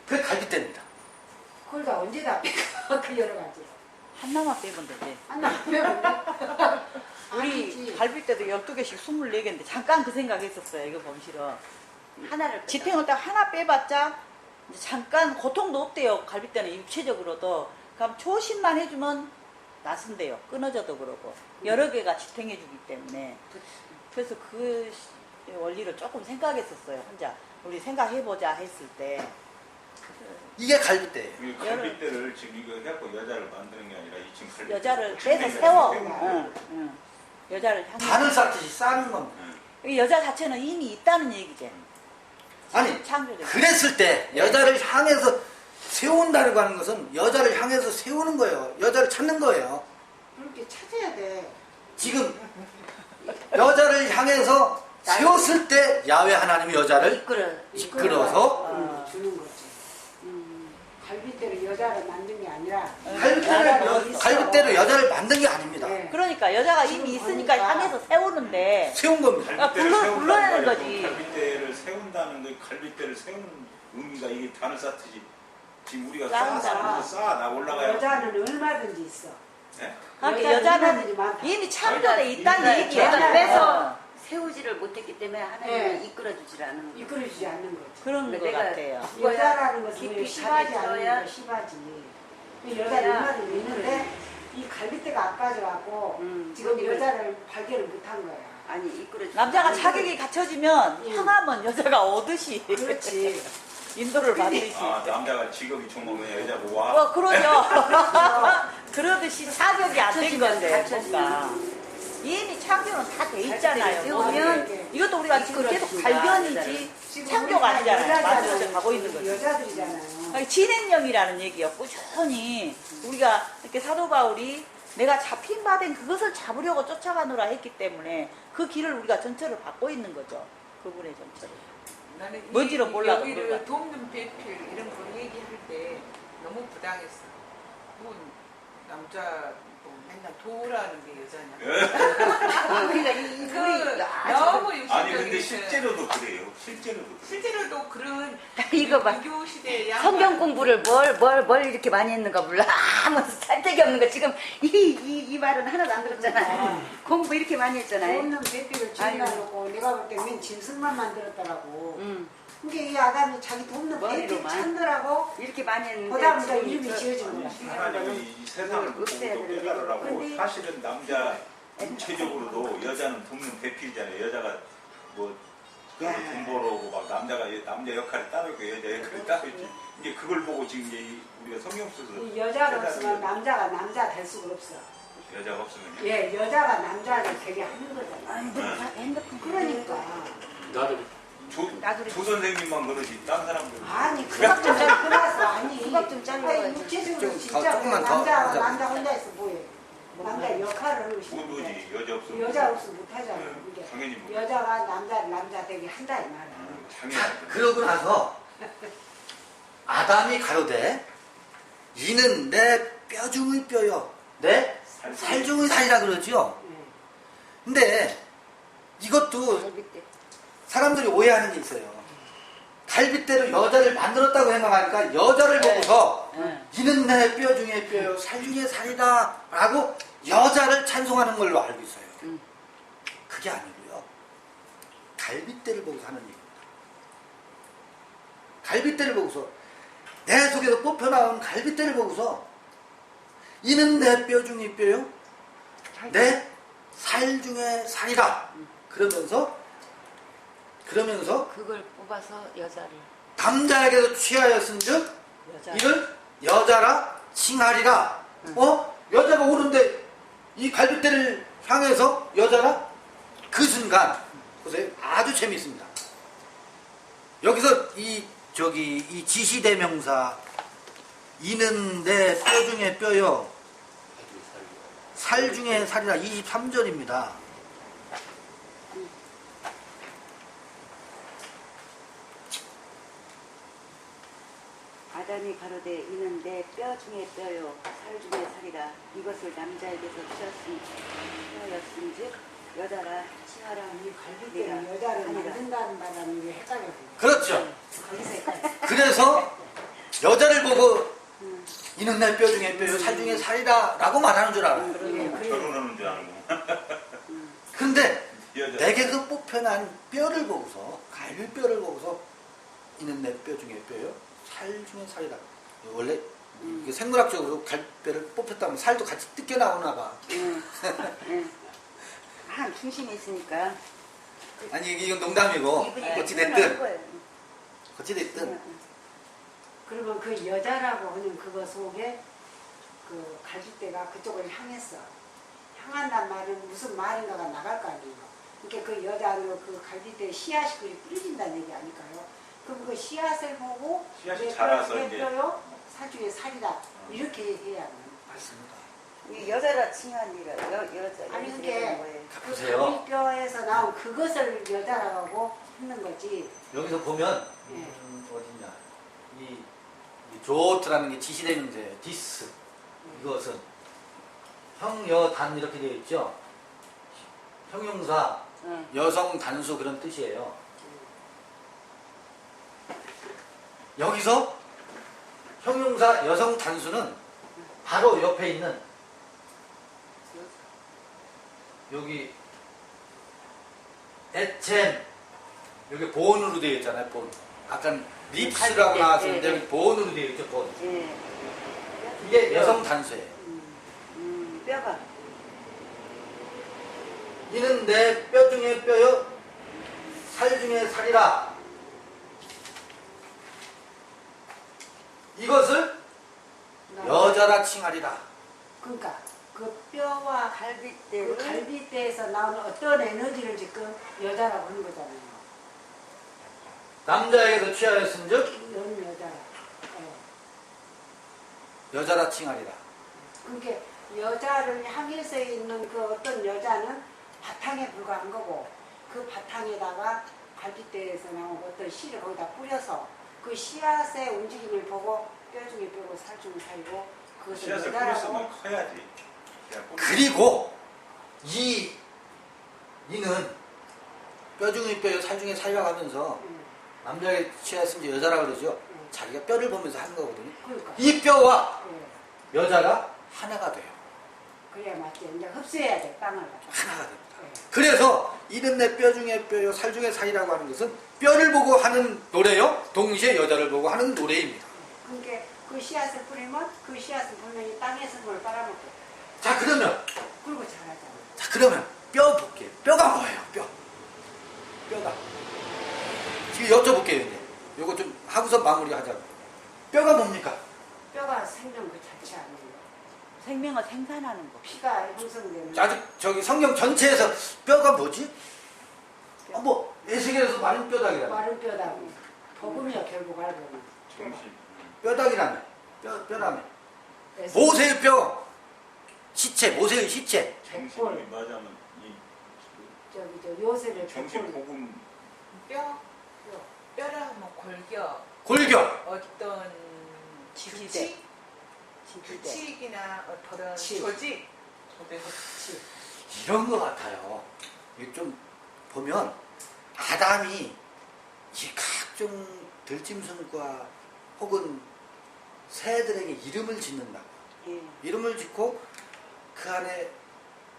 그게 갈빗대입니다. 그걸 다 언제 다 빼가 그 여러 가지. 하나만 빼면 되지. 하나 빼면 우리 아니지. 갈비뼈도 12개씩 24개인데 잠깐 그 생각했었어요. 이거 보면 싫어. 하나를 지탱을 딱 하나 빼봤자 이제 잠깐 고통도 없대요. 갈비뼈는 육체적으로도. 그럼 조심만 해주면 낫은데요. 끊어져도 그러고 여러 개가 지탱해주기 때문에. 그래서 그 원리를 조금 생각했었어요. 혼자 우리 생각해보자 했을 때. 이게 갈비뼈예요. 이 갈비뼈를 지금 이거 해갖고 여자를 만드는 게 아니라 이 지금 갈비뼈 여자를 빼서 세워. 응, 응. 여자를 향해. 바늘 쌓듯이 싸는 겁니다. 이 여자 자체는 이미 있다는 얘기지. 아니, 창조적. 그랬을 때 여자를 향해서 세운다고 하는 것은 여자를 향해서 세우는 거예요. 여자를 찾는 거예요. 그렇게 찾아야 돼. 지금 여자를 향해서 세웠을 때 야외 하나님이 여자를 이끌어서 주는 거지. 갈비뼈를 여자를 만든 게 아니라 갈비뼈로 여자를 만든 게 아닙니다. 네. 그러니까 여자가 이미 있으니까 향해서 세우는데 세운 겁니다. 갈비뼈를 불러내는 세운다는 거지. 말이야. 갈비뼈를 세운다는 거, 갈비뼈를 세우는 의미가 이게 바늘 쌓듯이 지금 우리가 쌓는다. 쌓아 올라가요. 여자는 얼마든지 있어. 네? 그러니까 여자들이 여자는 많다. 이미 창조돼 있다는 그러니까 얘기야. 여자를 빼서 세우지를 못했기 때문에 하나님은 네. 이끌어주질 않은 거예요. 이끌어주지 않는 거지. 그런 것 내가 같아요. 여자라는 것은 깊이 시바지 빠져야 않는 거 시바지. 여자는 얼마든지 있는데 이 갈비뼈가 안 빠져갖고 지금 그러니까. 여자를 발견을 못한 거야. 아니 이끌어주. 남자가 자격이 갖춰지면 향하면 여자가 오듯이 그렇지. 인도를 받듯이. 아, 남자가 직업이 종목이면 여자고 와. 그러죠. 그러듯이 자격이 안 된 건데 갖춰지면. 뭔가 이미 창조는 다 돼 있잖아요. 세우면 모든 게. 이것도 우리가 지금 계속 이끌어준다, 발견이지 지금 창조가 우리 다 아니잖아요. 여자잖아요. 만들어져 가고 있는 거죠. 여자들이잖아요. 아니, 진행령이라는 얘기요. 꾸준히 우리가 이렇게 사도 바울이 내가 잡힌 바 된 그것을 잡으려고 쫓아가노라 했기 때문에 그 길을 우리가 전철을 받고 있는 거죠. 그분의 전철을. 나는 뭔지는 몰라도 여기를 몰라. 돕는 배필 이런 거 얘기할 때 너무 부당했어. 뭐 남자 뭐 맨날 도우라는 게 여자냐? 우리가 그 너무 아니 육신적인 근데 실제로도 그래요. 실제로도. 실제로도 그런 이거 봐. 유교 시대의 성경 공부를 뭘 이렇게 많이 했는가 몰라. 아무 살데기 없는 거. 지금 이 말은 하나도 안 들었잖아요. 공부 이렇게 많이 했잖아요. 없는 배필을 주인하고 내가 볼 때 맨 짐승만 만들었더라고. 그게 이 아담이 자기 돕는 배필 머리로만. 찾느라고 이렇게 많이 했는데. 그다음부터 지금 이름이 저- 지어진 거야. 하나님이 이 세상을 보고 없애야 또 되는데. 깨달으라고 근데- 사실은 남자 육체적으로도 여자는 돕는 배필이잖아요. 여자가 뭐 돈 벌어오고 막 남자 역할이 따로 있고 여자 역할이 따로 있지. 이제 그걸 보고 지금 이제 우리가 성경 써서 이 여자가 없으면 남자가 남자 될 수가 없어. 여자가 없으면 예, 여자가 남자를 되게 하는 거잖아. 아니, 근데 다 핸드폰 그러니까. 나도 조 선생님만 그러지 딴 사람들 아니 수박 좀 끊어서 아니 수박 좀 잘라야지. 아니, 육체적으로 좀 진짜 조금만 더 남자 하자. 남자 혼자 있어 뭐해? 남자 역할을 못하지 여자 없으면 여자 없으면 못하잖아. 네, 이게 당연히 못 여자가 남자를 남자 되게 한다 이 말이야. 당연히 안 돼. 그러고 나서 아담이 가로되 이는 내 뼈 중의 뼈요 내 살 중의 살이라 그러죠. 네. 근데 이것도 갈비뼈. 사람들이 오해하는 게 있어요. 갈비뼈로 여자를 만들었다고 생각하니까 여자를 보고서 이는 내 뼈 중의 뼈요 살 중의 살이다 라고 여자를 찬송하는 걸로 알고 있어요. 그게 아니고요. 갈비뼈를 보고서 하는 얘기입니다. 갈비뼈를 보고서 내 속에서 뽑혀나온 갈비뼈를 보고서 이는 내 뼈 중의 뼈요 내 살 중의 살이다. 그러면서 그걸 뽑아서 여자를. 남자에게도 취하였은즉 여자. 이를 여자라 칭하리라. 여자가 오는데 이 갈비뼈를 향해서 여자라 그 순간 보세요. 아주 재미있습니다. 여기서 이 지시대명사 이는 내 뼈 중에 뼈요 살 중에 살이라 23절입니다. 아담이 가로되 이는 내 뼈 중에 뼈요 살 중에 살이라 이것을 남자에게서 취하였은즉 여자라 칭하라 이 갈비뼈는 여자를 만든다는 바람이 이게 헷갈려. 그렇죠. 거기서 헷갈려. 그래서 여자를 보고 이는 내 뼈 중에 뼈요 살 중에 살이다 라고 말하는 줄 알아요. 그래. 결혼하는 줄 아는 거 그런데 여자. 내게 그 뽑혀난 뼈를 보고서 갈비뼈를 보고서 이는 내 뼈 중에 뼈요 살 중에 살이다. 원래 이게 생물학적으로 갈비뼈를 뽑혔다면 살도 같이 뜯겨 나오나 봐. 응. 응. 한 중심에 있으니까. 아니 이건 농담이고 이분이 어찌 표현하는 됐든 거예요. 어찌 됐든 그러면 그 여자라고 하는 그거 속에 그 갈비대가 그쪽을 향했어. 향한단 말은 무슨 말인가가 나갈 거 아니에요. 그러니까 그 여자로 그 갈비대에 씨앗이 그리 뿌려진다는 얘기 아닐까요? 그럼 그 씨앗을 보고 씨앗이 내 자라서 뼈, 내 이제. 뼈요 살중에 살이다 이렇게 해야 하는 맞습니다. 이 여자라 칭하니라 여자. 아니, 여자 그게 이런 거예요. 그 보세요. 갈비뼈에서 나온 그것을 여자라고 하는 거지. 여기서 보면 예. 어디냐 이 조트라는 게 지시대명사예요. 디스 이것은 형여 단 이렇게 되어 있죠. 형용사 응. 여성 단수 그런 뜻이에요. 여기서 형용사 여성 단수는 바로 옆에 있는 여기 에첸 여기 보온으로 되어 있잖아요. 보온. 아까 립스라고 나왔었는데 여기 보온으로 되어 있죠. 보온. 예. 이게 여성 단수예요. 뼈가. 이는 내 뼈 중에 뼈요 살 중에 살이라. 이것을 여자라 칭하리라. 그러니까 그 뼈와 그 갈비대를 갈비뼈에서 나오는 어떤 에너지를 지금 여자라고 하는 거잖아요. 남자에게서 취하였은즉 넌 여자라. 예. 여자라 칭하리라. 그러니까 여자를 향해서 있는 그 어떤 여자는 바탕에 불과한 거고 그 바탕에다가 갈비뼈에서 나온 어떤 씨를 거기다 뿌려서 그 씨앗의 움직임을 보고 뼈 중에 뼈고 살 중에 살고 그것을 씨앗을 여자라고. 뿌렸으면 커야지. 그냥 그리고 이는 뼈 중에 뼈요 살 중에 살이라고 하면서 남자에게 취하였은지 여자라 그러죠. 자기가 뼈를 보면서 하는 거거든요. 그러니까. 이 뼈와 예. 여자가 하나가 돼요. 그래야 맞지. 이제 흡수해야 돼 땅을 갖다. 하나가 됩니다. 예. 그래서 이는 내 뼈 중에 뼈요 살 중에 살이라고 하는 것은 뼈를 보고 하는 노래요. 동시에 여자를 보고 하는 노래입니다. 그러니까 그 씨앗을 뿌리면 그 씨앗은 분명히 땅에서 뭘 빨아먹고 자 그러면 그리고 자라잖아. 자 그러면 뼈 볼게요. 뼈가 뭐예요? 뼈가 지금 여쭤볼게요. 이제 요거 좀 하고서 마무리하자고. 뼈가 뭡니까? 뼈가 생명 그 자체 아니에요. 생명을 생산하는 거. 피가 형성되는. 아직 저기 성경 전체에서 뼈가 뭐지? 뭐 에스겔에서 마른 뼈다귀라며. 마른 뼈다고. 복음이야 결국 알고 보면. 정신. 뼈다귀라며. 뼈라며. 모세의 뼈. 시체. 모세의 시체. 정신이 맞으면 이 저기 저 요새를 정신 벽골. 복음 뼈라 하면 골격, 골격. 어떤 지지대. 규칙이나 어떤 치. 조직, 이런 것 같아요. 이게 좀 보면 아담이 이 각종 들짐승과 혹은 새들에게 이름을 짓는다. 예. 이름을 짓고 그 안에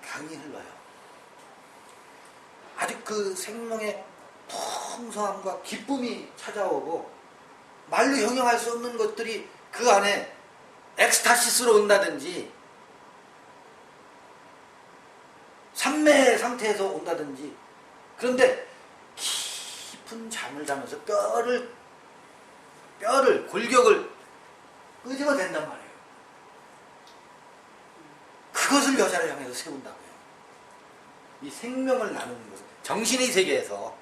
강이 흘러요. 아주 그 생명의 풍성함과 기쁨이 찾아오고 말로 형용할 수 없는 것들이 그 안에 엑스타시스로 온다든지 삼매 상태에서 온다든지 그런데 깊은 잠을 자면서 뼈를 골격을 끄집어낸단 말이에요. 그것을 여자를 향해서 세운다고요. 이 생명을 나누는 것은 정신의 세계에서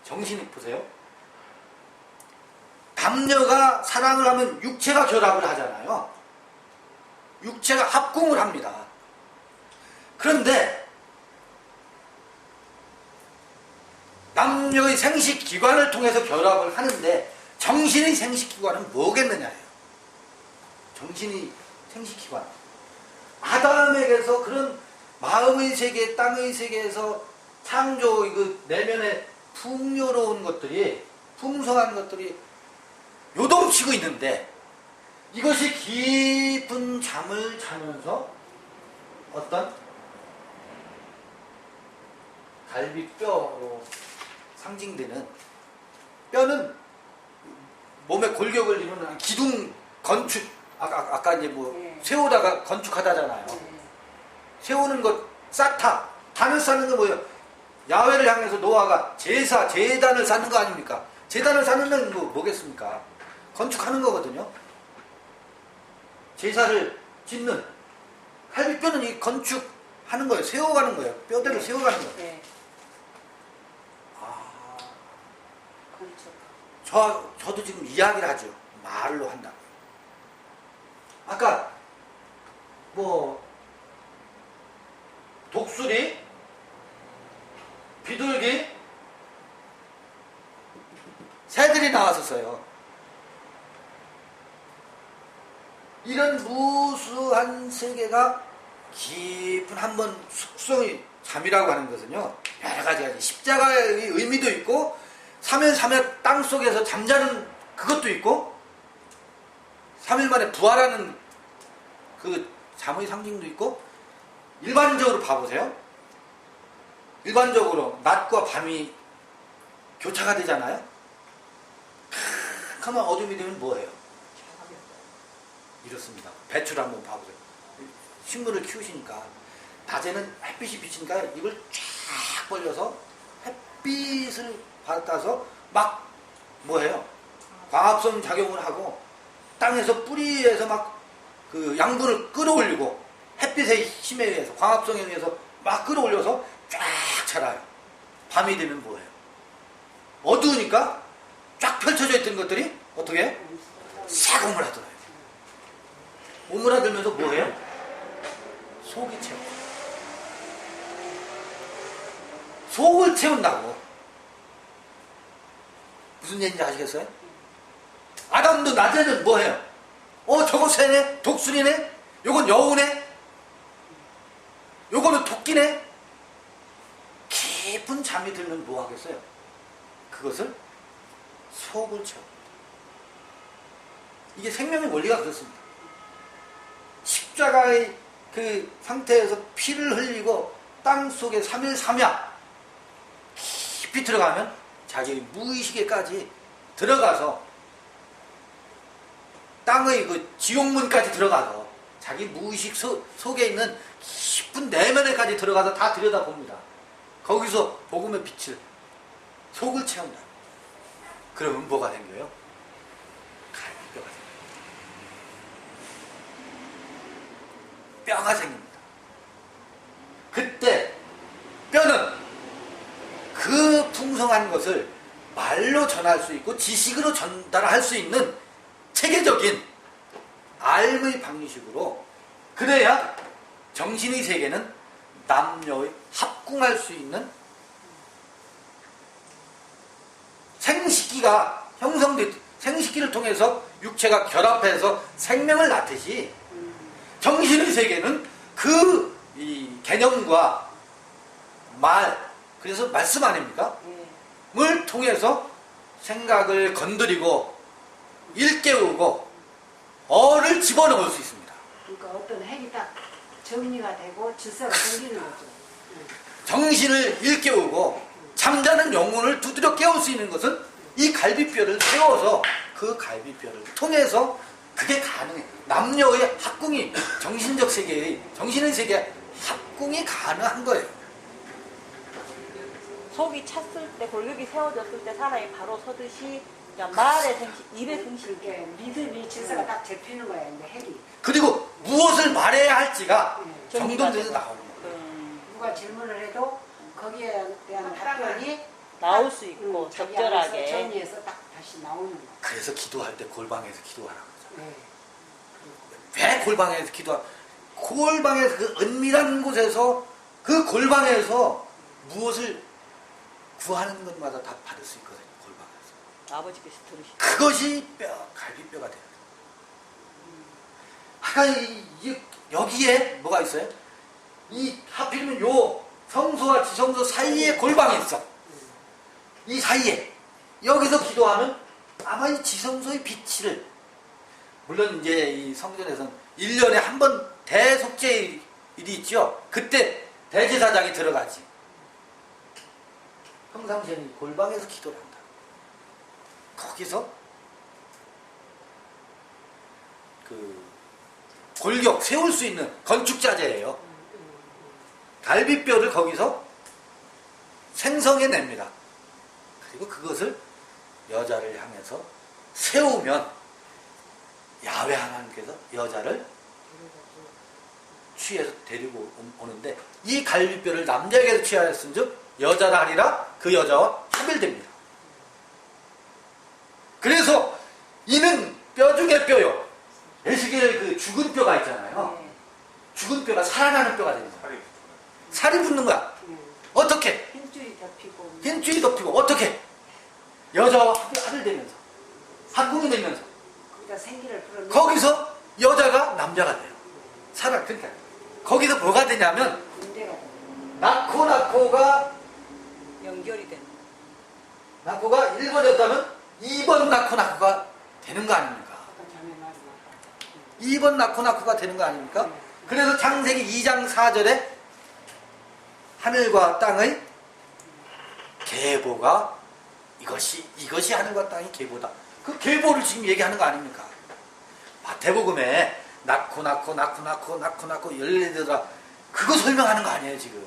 정신이 보세요. 남녀가 사랑을 하면 육체가 결합을 하잖아요. 육체가 합궁을 합니다. 그런데 남녀의 생식기관을 통해서 결합을 하는데 정신의 생식기관은 뭐겠느냐예요. 정신의 생식기관. 아담에게서 그런 마음의 세계, 땅의 세계에서 창조, 그 내면의 풍요로운 것들이, 풍성한 것들이 요동치고 있는데 이것이 깊은 잠을 자면서 어떤 갈비뼈로 상징되는 뼈는 몸의 골격을 이루는 기둥 건축 아까 이제 뭐 네. 세우다가 건축하다잖아요. 네. 세우는 것 쌓다 단을 쌓는 거 뭐예요? 야훼를 향해서 노아가 제단을 쌓는 거 아닙니까? 제단을 쌓는 건 뭐겠습니까? 건축하는 거거든요. 제사를 짓는 갈비뼈는 이 건축하는 거예요. 세워가는 거예요. 뼈대를 세워가는 거예요. 네. 아, 건축. 저도 지금 이야기를 하죠. 말로 한다. 아까 뭐 독수리, 비둘기, 새들이 나왔었어요. 이런 무수한 세계가 깊은 한번 숙성의 잠이라고 하는 것은요, 여러 가지가 십자가의 의미도 있고 3일 땅속에서 잠자는 그것도 있고 3일 만에 부활하는 그 잠의 상징도 있고, 일반적으로 봐보세요. 일반적으로 낮과 밤이 교차가 되잖아요. 캄캄한 어둠이 되면 뭐예요? 이렇습니다. 배추를 한번 봐보세요. 식물을 키우시니까 낮에는 햇빛이 비치니까 이걸 쫙 벌려서 햇빛을 받아서 막 뭐예요? 광합성 작용을 하고 땅에서 뿌리에서 막 그 양분을 끌어올리고 햇빛의 힘에 의해서 광합성에 의해서 막 끌어올려서 쫙 자라요. 밤이 되면 뭐예요? 어두우니까 쫙 펼쳐져 있던 것들이 어떻게 해요? 싹 오므라들어요. 오므라들면서 뭐예요? 속이 채워. 속을 채운다고. 무슨 얘기인지 아시겠어요? 아담도 낮에는 뭐해요? 저거 새네? 독수리네? 요건 여우네? 요거는 토끼네? 깊은 잠이 들면 뭐 하겠어요? 그것을 속을 채워. 이게 생명의 원리가 그렇습니다. 십자가의 그 상태에서 피를 흘리고 땅 속에 3일 3야 깊이 들어가면 자기 무의식에까지 들어가서 땅의 그 지옥문까지 들어가서 자기 무의식 속에 있는 깊은 내면에까지 들어가서 다 들여다봅니다. 거기서 복음의 빛을 속을 채운다. 그러면 뭐가 생겨요? 갈비뼈가 생겨요. 뼈가 생깁니다. 그때 뼈는 그 풍성한 것을 말로 전할 수 있고 지식으로 전달할 수 있는 체계적인 알의 방식으로, 그래야 정신의 세계는 남녀의 합궁할 수 있는 생식기가 생식기를 통해서 육체가 결합해서 생명을 낳듯이 정신의 세계는 그 이 개념과 말, 그래서 말씀 아닙니까? 을 통해서 생각을 건드리고 일깨우고 어를 집어넣을 수 있습니다. 그러니까 어떤 핵이 딱 정리가 되고 질서가 생기는 거죠. 정신을 일깨우고 잠자는 영혼을 두드려 깨울 수 있는 것은 이 갈비뼈를 세워서 그 갈비뼈를 통해서 그게 가능해. 남녀의 합궁이 정신적 세계의 정신의 세계 합궁이 가능한 거예요. 속이 찼을 때, 골격이 세워졌을 때 사람이 바로 서듯이 그냥 말의 생식, 입의 생식. 이렇게 믿음이 질서가 딱 잡히는 거야, 이제 핵이. 그리고 무엇을 말해야 할지가 정리가 정돈돼서 되고. 나오는 거예요. 누가 질문을 해도 거기에 대한 답변이 나올 수 있고 자기 적절하게. 안에서 정리해서 딱 다시 나오는 거. 그래서 기도할 때 골방에서 기도하라고 하잖아요. 네. 왜 골방에서 골방에서 그 은밀한 곳에서 그 골방에서 무엇을 구하는 것마다 다 받을 수 있거든요. 골방에서. 아버지께서 들으시죠. 그것이 갈비뼈가 돼요. 여기에 뭐가 있어요? 이 하필이면 요 성소와 지성소 사이에 골방이 있어. 이 사이에 여기서 기도하면 아마 이 지성소의 빛을, 물론 이제 이 성전에서는 1년에 한 번 대속죄일이 있죠. 그때 대제사장이 들어가지. 평상시에는 골방에서 기도를 한다. 거기서 그 골격 세울 수 있는 건축자재예요. 갈비뼈를 거기서 생성해냅니다. 그리고 그것을 여자를 향해서 세우면 야훼 하나님께서 여자를 취해서 데리고 오는데 이 갈비뼈를 남자에게서 취하였은즉 여자라 하리라 그 여자와 합일됩니다. 그래서 이는 뼈 중에 뼈요. 에스겔 그 죽은 뼈가 있잖아요. 죽은 뼈가 살아나는 뼈가 됩니다. 살이 붙는 거야. 어떻게? 흰줄이 덮이고 흰줄이 덮이고 어떻게? 여자와 합일되면서 합궁이 되면서 거기다 생기를 불어넣고 거기서 여자가 남자가 돼요. 그러니까 거기서 뭐가 되냐면 군대가 돼요. 낳고가 연결이 되는. 낳고가 1번이었다면 2번 낳고가 되는 거 아닙니까? 아까 전에 말씀 2번 낳고가 되는 거 아닙니까? 그래서 창세기 2장 4절에 하늘과 땅의 계보가 이것이 하늘과 땅의 계보다. 그 계보를 지금 얘기하는 거 아닙니까? 마태복음에 낳고 열리더라. 그거 설명하는 거 아니에요 지금.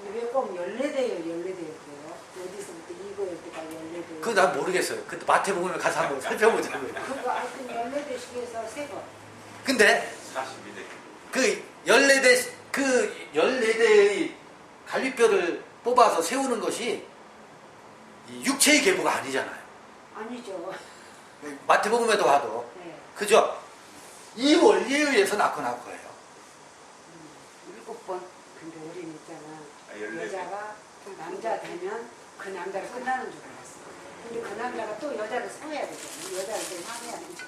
근데 왜 꼭 열네대요 그래요? 어디서부터 이거였다가 열네대. 그거 난 모르겠어요. 그 마태복음에 가서 한번 살펴보자고요. 그거 하여튼 열네대씩에서 세 번. 근데 42대. 그 14대의 갈비뼈를 뽑아서 세우는 것이 이 육체의 계보가 아니잖아요. 아니죠. 마태복음에도 봐도. 네. 그죠? 이 원리에 의해서 낳고예요. 7번. 근데 우리는 있잖아. 14대. 여자가 남자 되면 그 남자가 끝나는 줄 알았어. 근데 그 남자가 또 여자를 사야 되잖아. 여자를 좀 사야 되지.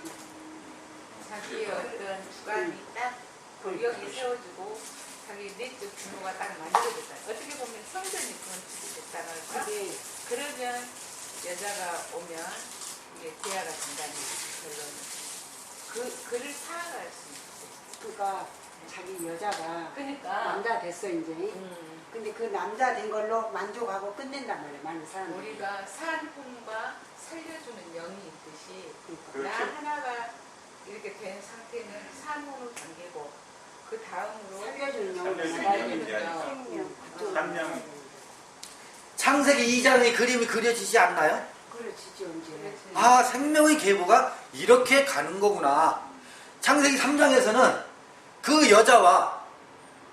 자기의 어떤 주관이 딱 골격이 세워지고 자기 내적 분노가 딱 만들어졌다. 어떻게 보면 성전이 건축이 됐다는 할까? 근데 그러면 여자가 오면 이게 대화가 된다는 결론은 그를 사랑할 수 있어. 그가 자기 여자가 그러니까 남자 됐어 이제. 근데 그 남자 된 걸로 만족하고 끝낸단 말이야 많은 사람들이. 우리가 산혼과 살려주는 영이 있듯이 그렇죠. 나 하나가 이렇게 된 상태는 산혼의 단계고 그 다음으로 살려주는 영을 살려주는 살아야 영이 되니까. 아니라 생명. 산명. 창세기 2장의 그림이 그려지지 않나요? 그렇지 언제. 그렇지. 아, 생명의 계보가 이렇게 가는 거구나. 창세기 3장에서는 그 여자와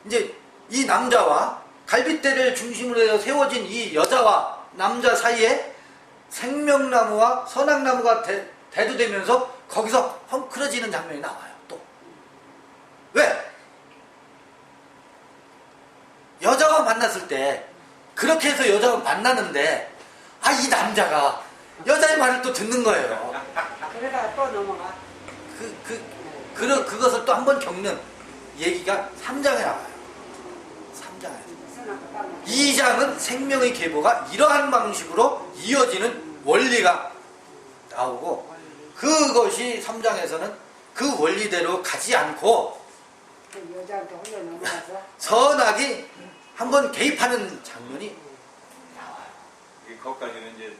이제 이 남자와 갈빗대를 중심으로 해서 세워진 이 여자와 남자 사이에 생명나무와 선악나무가 대두되면서 거기서 헝클어지는 장면이 나와요. 또 왜? 여자가 만났을 때 그렇게 해서 여자가 만나는데 이 남자가 여자의 말을 또 듣는 거예요. 그러다가 또 넘어가. 그것을 또 한 번 겪는 얘기가 3장에 나와요. 3장에. 선악과 땅을. 2장은 생명의 계보가 이러한 방식으로 이어지는 원리가 나오고 그것이 3장에서는 그 원리대로 가지 않고 그 여자한테 홀려 넘어가서 선악이 한번 개입하는 장면이 나와요. 거기까지는 이제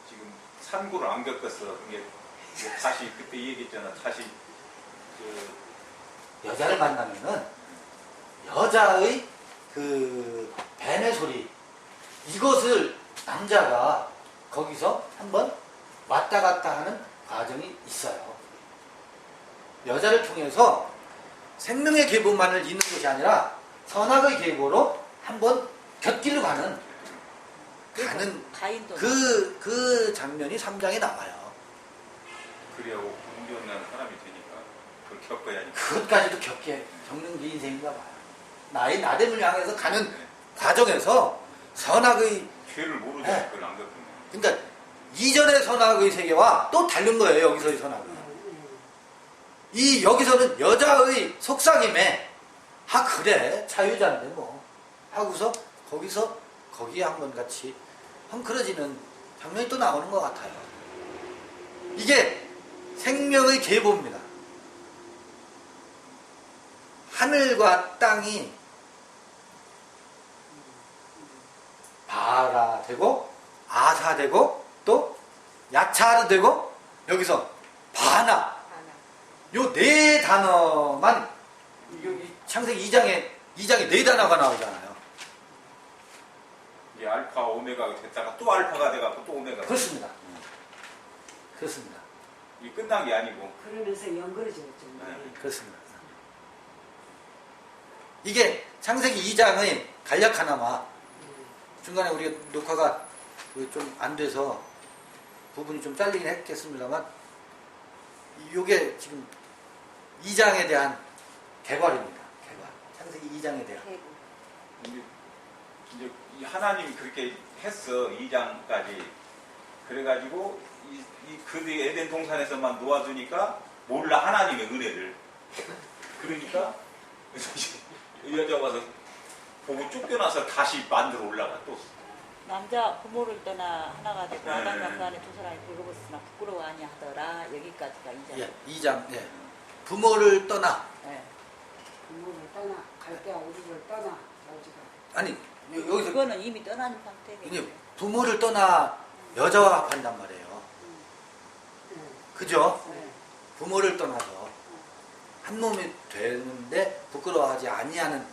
지금 산고를 안 겪었어. 이게 다시 그때 얘기했잖아. 다시 여자를 만나면은 여자의 그 뱀의 소리 이것을 남자가 거기서 한번 왔다 갔다 하는 과정이 있어요. 여자를 통해서 생명의 계보만을 잇는 것이 아니라 선악의 계보로 한번 곁길로 가는 가인도 그 장면이 3장에 나와요. 그래하고 공존하는 사람이 되니까 그걸 겪어야지. 그것까지도 겪는 게 인생인가 봐요. 나의 나됨을 향해서 가는 과정에서 선악의 죄를 모르죠. 네. 그걸 안 겪으면. 그러니까 이전의 선악의 세계와 또 다른 거예요. 여기서의 선악은. 여기서는 여자의 속삭임에 그래 자유자인데 뭐 하고서 거기에 한번 같이 헝클어지는 장면이 또 나오는 것 같아요. 이게 생명의 계보입니다. 하늘과 땅이 바라 되고 아사 되고 또 야차르 되고 여기서 바나 하나. 요 네 단어만 이 창세기 2장에 네 단어가 나오잖아요. 이게 알파 오메가가 됐다가 또 알파가 돼갖고 또 오메가가 그렇습니다. 그렇습니다. 이게 끝난 게 아니고. 그러면서 연결해졌죠. 네. 그렇습니다. 이게 창세기 2장의 간략하나마 중간에 우리가 녹화가 좀 안 돼서 부분이 좀 잘리긴 했겠습니다만 이게 지금 2장에 대한 개괄입니다. 개괄. 창세기 2장에 대한. 이제 이 하나님이 그렇게 했어 2장까지. 그래가지고 그 뒤에 에덴 동산에서만 놓아두니까 몰라 하나님의 은혜를. 그러니까 이 여자 와서 보고 쫓겨나서 다시 만들어 올라가 또. 남자 부모를 떠나 하나가 되고 네. 아담과 그 안에 두 사람이 벌거벗으나 부끄러워 아니하더라. 여기까지가 2장. 예, 2장. 예. 부모를 떠나. 예. 부모를 떠나 갈대와 우리를 떠나 아버지가 아니 여기서 그거는 이미 떠난 상태겠죠. 이제 부모를 떠나 여자와 합한단 말이에요. 그죠? 네. 부모를 떠나서 한 몸이 되는데 부끄러워하지 아니하는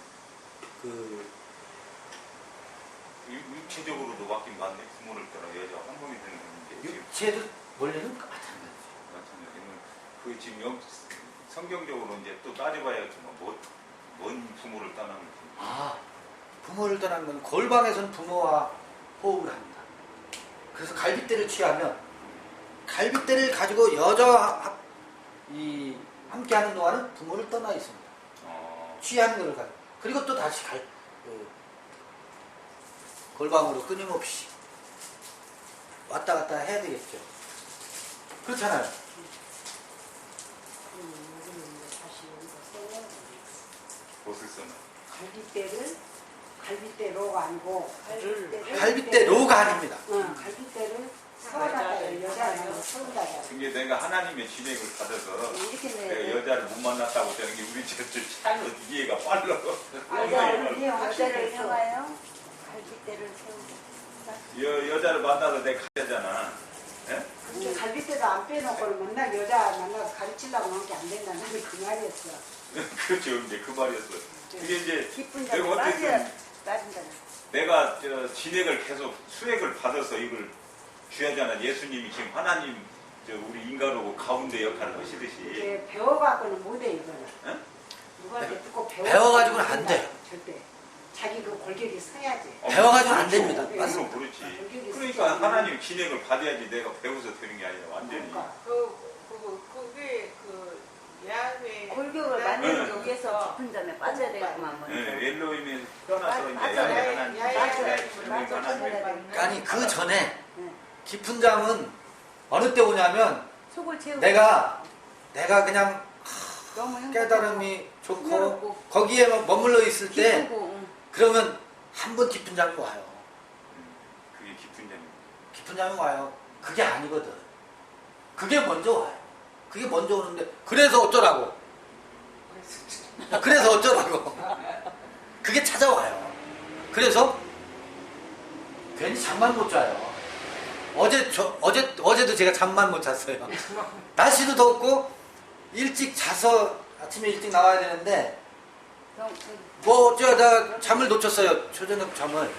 그 육체적으로도 맡긴 맞네. 부모를 떠나 여자 한 몸이 되는 건데. 육체도 원래는 마찬가지죠. 마찬가지로 그 지금 성경적으로 이제 또 따져봐야겠지만 뭔 부모를 떠나는 아, 부모를 떠나는 건 골방에서는 부모와 호흡을 합니다. 그래서 갈빗대를 취하면 갈빗대를 가지고 여자와 함께하는 동안은 부모를 떠나 있습니다. 취하는 걸 가지고 그리고 또 다시 골방으로 끊임없이 왔다 갔다 해야 되겠죠. 그렇잖아요. 여기는 이제 다시 여기서 써야 돼. 곳을 써나. 갈빗대로가 아니고 갈빗대로가 아닙니다. 갈빗대를 서울다가 여자는 서울다가 이게 내가 하나님의 진행을 받아서 이렇게 내가 내 여자를 못 만났다고 하는 게 우리 저쪽 차이로 이해가 빨라. 여자를 세워요. 갈빗대를 세우고. 여자를 만나서 내가 가잖아. 예? 근데 갈빗대도 안 빼놓고 맨날 여자 만나서 가르치려고 하는 게 안 된다. 나는 그 말이었어. 그렇죠. 이제 그 말이었어. 그게 이제 기쁜 내가 자가 어쨌든 빠진다는. 내가 진액을 계속 수액을 받아서 이걸 주야잖아. 예수님이 지금 하나님 우리 인간하고 가운데 역할을 하시듯이. 이게 배워갖고는 못해 이거는. 응? 누가 듣고 배워가지고는 안 돼요. 절대. 자기 그 골격이 서야지. 배워가지고 안 됩니다. 맞으면 그렇지. 그러니까 하나님 진액을 받아야지 내가 배워서 되는 게 아니라 완전히. 그러니까. 그게 그 야훼 골격을 만들기 위해서 깊은 점에 빠져야 되겠구만. 예, 엘로힘에 떠나서 이제 맞아, 야훼 하나님, 맞아, 엘로힘 하나님. 아니 그 전에 깊은 잠은 어느 때 오냐면 속을 채우고. 내가 그냥 너무 행복하고 깨달음이 좋고 풍요롭고 거기에 머물러 있을 때 기쁘고, 응. 그러면 한 번 깊은 잠이 와요. 그게 깊은 점입니다. 깊은 잠이 와요. 그게 아니거든. 그게 먼저 와요. 그게 먼저 오는데 그래서 어쩌라고. 그래서 어쩌라고. 그게 찾아와요. 그래서 괜히 잠만 못 자요. 어제도 제가 잠만 못 잤어요. 날씨도 덥고 일찍 자서 아침에 일찍 나와야 되는데 뭐 어쩌다 잠을 놓쳤어요. 초저녁 잠을.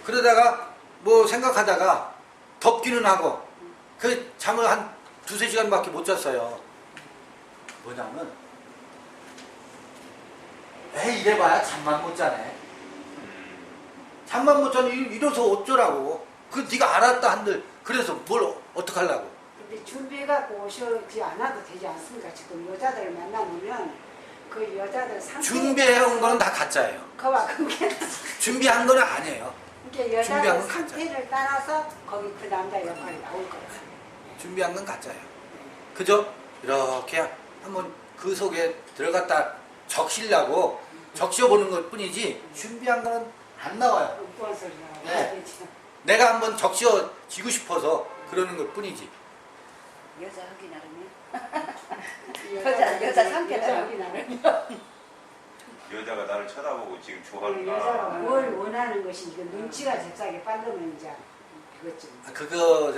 그러다가 뭐 생각하다가 덥기는 하고 그 잠을 한 2-3시간밖에 못 잤어요. 뭐냐면 왜 이래봐야 잠만 못 자네. 잠만 못 자니 이래서 어쩌라고. 그 네가 알았다 한들 그래서 뭘 어떡하려고. 근데 준비해갖고 오시지 않아도 되지 않습니까? 지금 여자들 만나면 그 여자들 상태 준비해온 거는 다 가짜예요. 그와 그게 준비한 거는 아니에요. 그러니까 준비한 여자들 건 가짜예요. 상태를 따라서 거기 그 남자 역할이 나올 거예요. 준비한 건 가짜예요. 그죠? 이렇게 한번 그 속에 들어갔다 적시려고 적셔보는 것 뿐이지 준비한 거는 안 나와요. 엉뚱한 소리가 네. 내가 한번 적셔지고 싶어서 그러는 것 뿐이지. 여자 하기 나름이야. 여자 상태를 여자 하기 나름. 여자가 나를 쳐다보고 지금 그 좋아하는가. 여자가 뭘 원하는 것이 이거 눈치가 잽싸게 빠르면 이제 그것 좀. 그거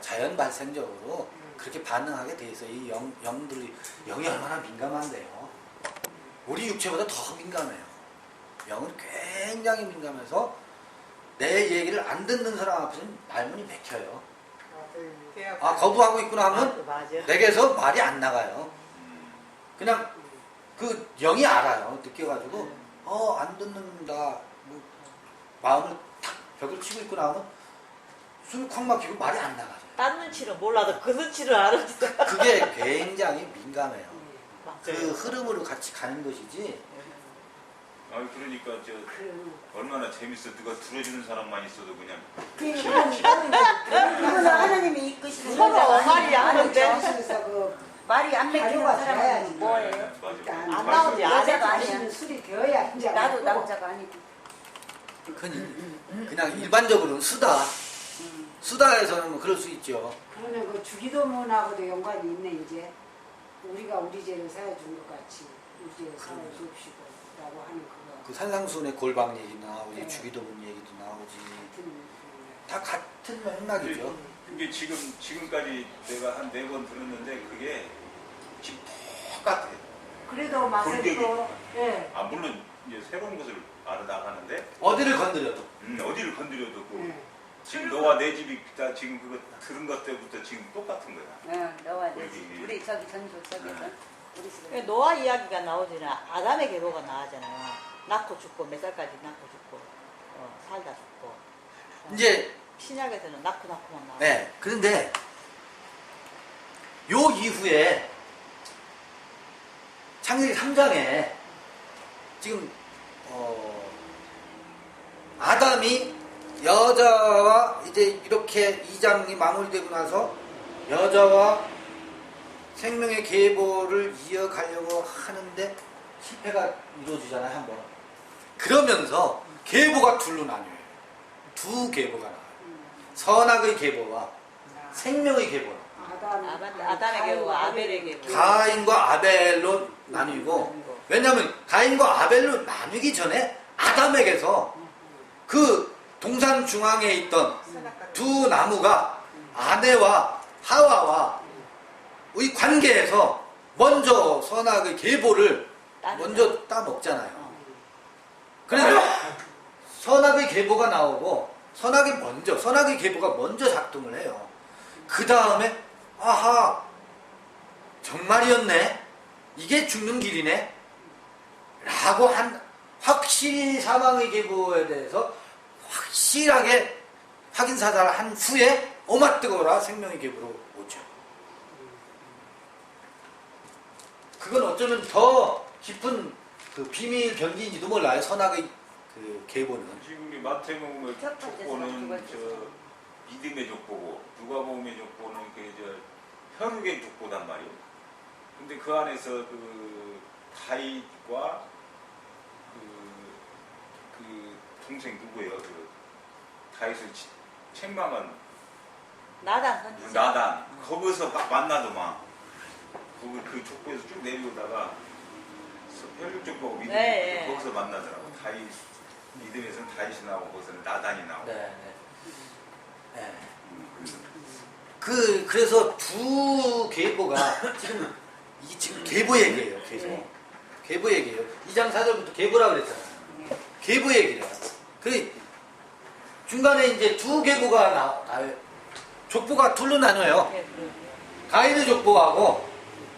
자연 발생적으로 그렇게 반응하게 돼 있어요. 이 영들이 영이 얼마나 민감한데요. 우리 육체보다 더 민감해요. 영은 굉장히 민감해서 내 얘기를 안 듣는 사람 앞에서는 말문이 막혀요. 아 거부하고 있구나 하면 맞아. 내게서 말이 안 나가요. 음. 그냥 그 영이 알아요. 느껴가지고 안 듣는다. 뭐 마음을 탁 벽을 치고 있구나 하면 숨이 콱 막히고 말이 안 나가요. 딴 눈치는 몰라도 그 눈치를 알아지. 그게 굉장히 민감해요. 그 맞아요. 흐름으로 같이 가는 것이지. 아니 그러니까 저 그 얼마나 재밌어. 누가 들어주는 사람만 있어도 그냥 그거는 하나님이 이끄시는 서로 여자가 말이 안 아니죠. 되는데. 하면서 그 말이 안 맥히는 자료가 사람은 돼야지. 뭐예요? 맞아. 일단 안 나오지. 여자가 아니야. 아시는 술이 되어야 이제 나도 알고. 남자가 아니고. 그냥 일반적으로는 수다에서는 뭐 그럴 수 있죠. 그러면 그 주기도문하고도 연관이 있네 이제 우리가 우리 죄를 사해준 것 같이 우리 죄를 사해 주옵시고라고 하는 그거 그 산상수훈의 골방 얘기도 나오지, 네. 주기도문 얘기도 나오지. 같은 다 같은 맥락이죠. 그게 지금까지 내가 한 4번 들었는데 그게 지금 똑같아. 그래도 맛을 골격이. 또 예. 아 물론 이제 새로운 것을 알아나가는데 어디를 건드려도. 어디를 건드려도 그 예. 지금 너와 내 집이 다 지금 그거 들은 것 때부터 지금 똑같은 거야. 응, 너와 내 집. 골격이. 우리 저기 전조 속에서 우리 집에. 노아 이야기가 나오잖아. 아담의 계보가 나오잖아요. 낳고 죽고 몇 살까지 낳고 죽고 살다 죽고. 이제 신약에서는 낳고만 나와. 네. 그런데 요 이후에 창세기 3장에 지금 아담이 여자와 이제 이렇게 2장이 마무리되고 나서 여자와 생명의 계보를 이어가려고 하는데 실패가 이루어지잖아요, 한번. 그러면서 계보가 둘로 나뉘어요. 두 계보가 나와요. 선악의 계보와 생명의 계보. 아담의 계보와 아벨의 계보. 가인과 아벨로 나뉘고, 왜냐하면 가인과 아벨로 나뉘기 전에 아담에게서 그 동산 중앙에 있던 두 나무가 아내와 하와와 의 관계에서 먼저 선악의 계보를 먼저 따먹잖아요. 그래서 선악의 계보가 나오고 선악의 계보가 먼저 작동을 해요. 그 다음에 아하 정말이었네, 이게 죽는 길이네 라고 한 확실히 사망의 계보에 대해서 확실하게 확인사살을 한 후에 오마 뜨거워라 생명의 계보로 오죠. 그건 어쩌면 더 깊은 그 비밀 변기인지도 몰라요. 선악의 그 계보는. 지금 우리 마태복음의 첫 번째 족보는 두 번째 저 믿음의 족보고 누가복음의 족보는 저 혈육의 족보단 말이에요. 근데 그 안에서 그 다윗과 그 동생 누구예요? 그 다윗을 책망한 나단 선지자. 나단. 거기서 만나더만. 거기 그 족보에서 쭉 내려오다가 혈육 족보고 믿음 네, 족보 거기서 만나더라고. 다윗 믿음에서는 다윗이 나오고 거기서는 나단이 나오고. 네. 그래서 두 계보가 지금 계보 얘기예요. 계속 계보 얘기예요. 2장 4절부터 계보라 그랬잖아요. 계보 얘기래요. 그 중간에 이제 두 계보가 나와요. 족보가 둘로 나눠요. 가인의 족보하고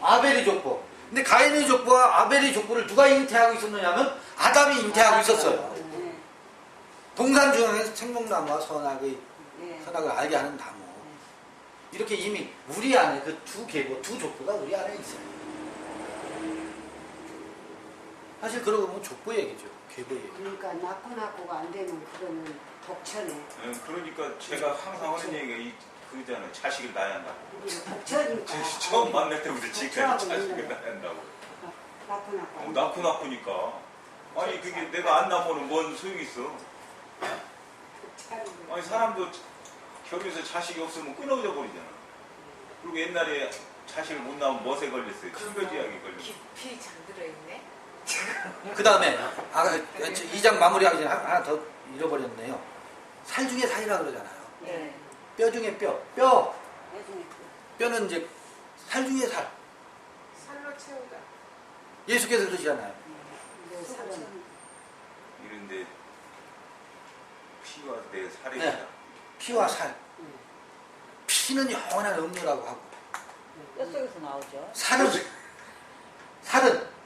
아벨의 족보. 근데 가인의 족보와 아벨의 족보를 누가 잉태하고 있었느냐면 아담이 잉태하고 있었어요. 동산 중앙에서 생명나무와 선악을 알게 하는 나무. 이렇게 이미 우리 안에 그 두 계보, 두 족보가 우리 안에 있어요. 사실 그러고 보면 족보 얘기죠. 계보 얘기. 그러니까 낳고가 안 되면 그거는 독처네. 그러니까 제가 항상 하는 얘기가 그잖아요. 자식을 낳아야 한다고. 우리가 독처니까. 처음 만날 때부터 지금까지 자식을 낳아야 한다고. 낳고니까. 아니 그게 내가 안 낳으면 뭔 소용이 있어. 아니 사람도 결혼해서 자식이 없으면 끊어져 버리잖아. 그리고 옛날에 자식을 못 낳으면 멋에 걸렸어요. 칠거지약이 걸렸어요. 깊이 잠들어 있네. 그 다음에 2장 마무리하기 전에 하나 더 잃어버렸네요. 살 중에 살이라 그러잖아요. 네. 뼈 중에 뼈. 나중에 뼈는 이제 살 중에 살. 살로 채우다. 예수께서 그러시잖아요. 내 살은 이런데 피와 내 살이 네. 피와 살. 피는 영원한 음료라고 하고 뼛속에서 나오죠. 살은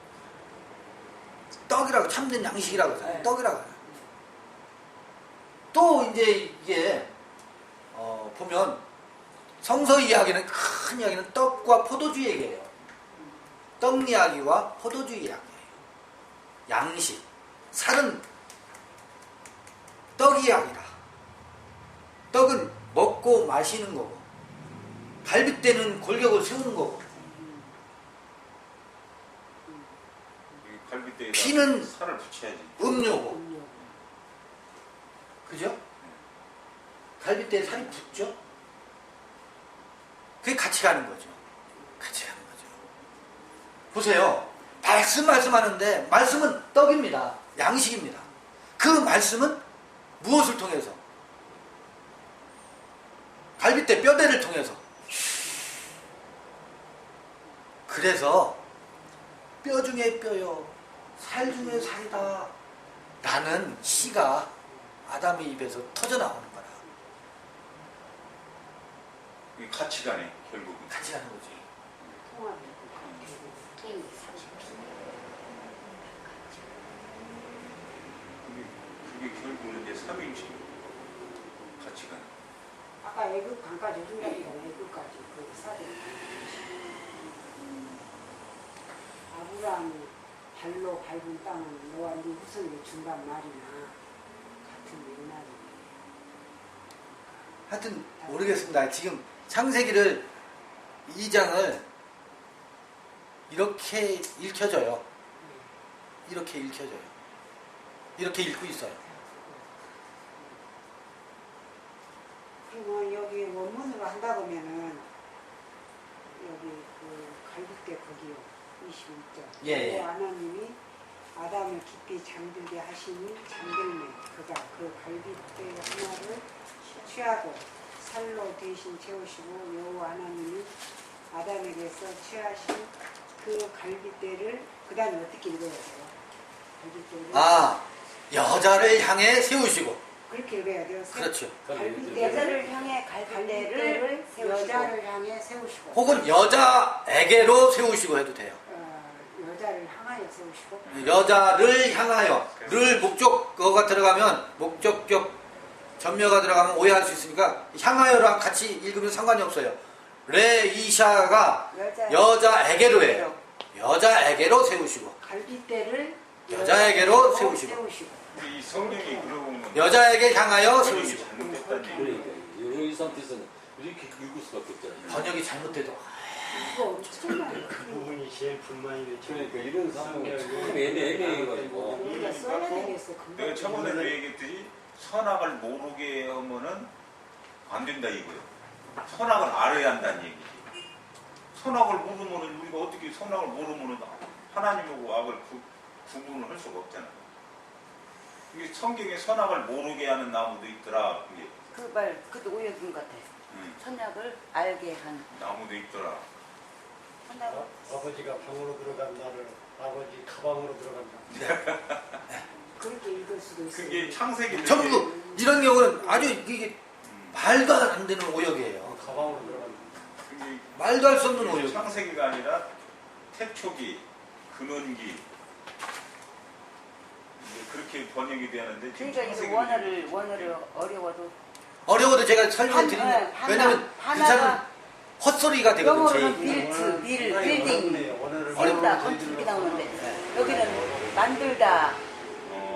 떡이라고 참된 양식이라고 해요. 네. 떡이라고 해요. 또 이제 이게 보면 성서 이야기는 큰 이야기는 떡과 포도주 얘기예요. 떡 이야기와 포도주 이야기예요. 양식. 살은 떡 이야기라. 떡은 먹고 마시는 거고 갈빗대는 골격을 세우는 거고 이 갈비뼈에다 피는 살을 붙여야지. 음료고 음료. 그죠? 갈빗대에 살이 붙죠? 그게 같이 가는 거죠. 같이 가는 거죠. 보세요. 말씀하는데 말씀은 떡입니다. 양식입니다. 그 말씀은 무엇을 통해서? 갈빗대 뼈대를 통해서. 그래서 뼈 중에 뼈요, 살 중에 살이다. 라는 시가 아담의 입에서 터져 나오는 거라. 이게 같이 가네 결국은. 같이 가는 거지. 그게 결국은 이제 삼위일체 같이 가네. 아까 애국 강까지 준다니까 애국까지 그 살이. 아브라함이 발로 밟은 땅은 너와 네 후손이 준단 말이나 같은 맥락이. 하여튼 모르겠습니다. 지금 창세기를 2장을 이렇게 읽혀져요. 이렇게 읽혀져요. 이렇게 읽고 있어요. 그리고 여기 원문으로 한다 그러면은 여기 그 갈빗대 거기요 22절. 예, 예. 하나님이 아담을 깊이 잠들게 하시니 잠들매 그가 그 갈빗대 하나를 취하고 살로 대신 채우시고 여호와 하나님이 아담에게서 취하신 그 갈빗대를 그 다음에 어떻게 읽어야 돼요? 갈빗대를 여자를 향해 세우시고. 그렇게 읽어야 돼요. 그렇죠. 여자를 향해 갈빗대를 세우시고 여자를 향해 세우시고 혹은 여자에게로 세우시고 해도 돼요. 여자를 향하여 세우시고 여자를 향하여. 를 목적어가 들어가면 목적격 전묘가 들어가면 오해할 수 있으니까 향하여랑 같이 읽으면 상관이 없어요. 레이샤가 여자에게로 해요. 여자에게로 세우시고 갈빗대를 여자에게로 세우시고 이 성경이 그러고 보면 여자에게 향하여 번역이 세우시고. 잘못됐다는 얘기. 그러니까 이 상태에서는 이렇게 읽을 수밖에 없잖아요. 번역이 잘못돼도 이거 엄청 많아요. 그 부분이 제일 불만이 되죠. 그러니까 이런 상황이 참 애매해가지고. 우리가 써야 되겠어. 내가 저번에도 얘기했듯이 선악을 모르게 하면은 안 된다 이거예요. 선악을 알아야 한다는 얘기지. 선악을 모르면은 우리가 어떻게 선악을 모르면은 하나님하고 악을 구분을 할 수가 없잖아. 이게 성경에 선악을 모르게 하는 나무도 있더라. 그게 그 말 그것도 오역인 것 같아. 선악을 알게 한 나무도 있더라. 선악을 아버지가 방으로 들어간 나를 아버지 가방으로 들어간다. 그렇게 읽을 수도 있어요. 그게 창세기 전부 이런 경우는 아주 이게 말도 안 되는 오역이에요. 가방으로 들어간다. 그게 말도 할 수 없는 오역. 창세기가 아니라 태초기, 근원기 이제 그렇게 번역이 되는데 지금 그러니까 이제 원어를 어려워도 어려워도 제가 설명을 드리는 왜냐면 그 사람은 헛소리가 되거든요. 영어로는 빌딩 원어를 세우다 건축이 나오는데 여기는 만들다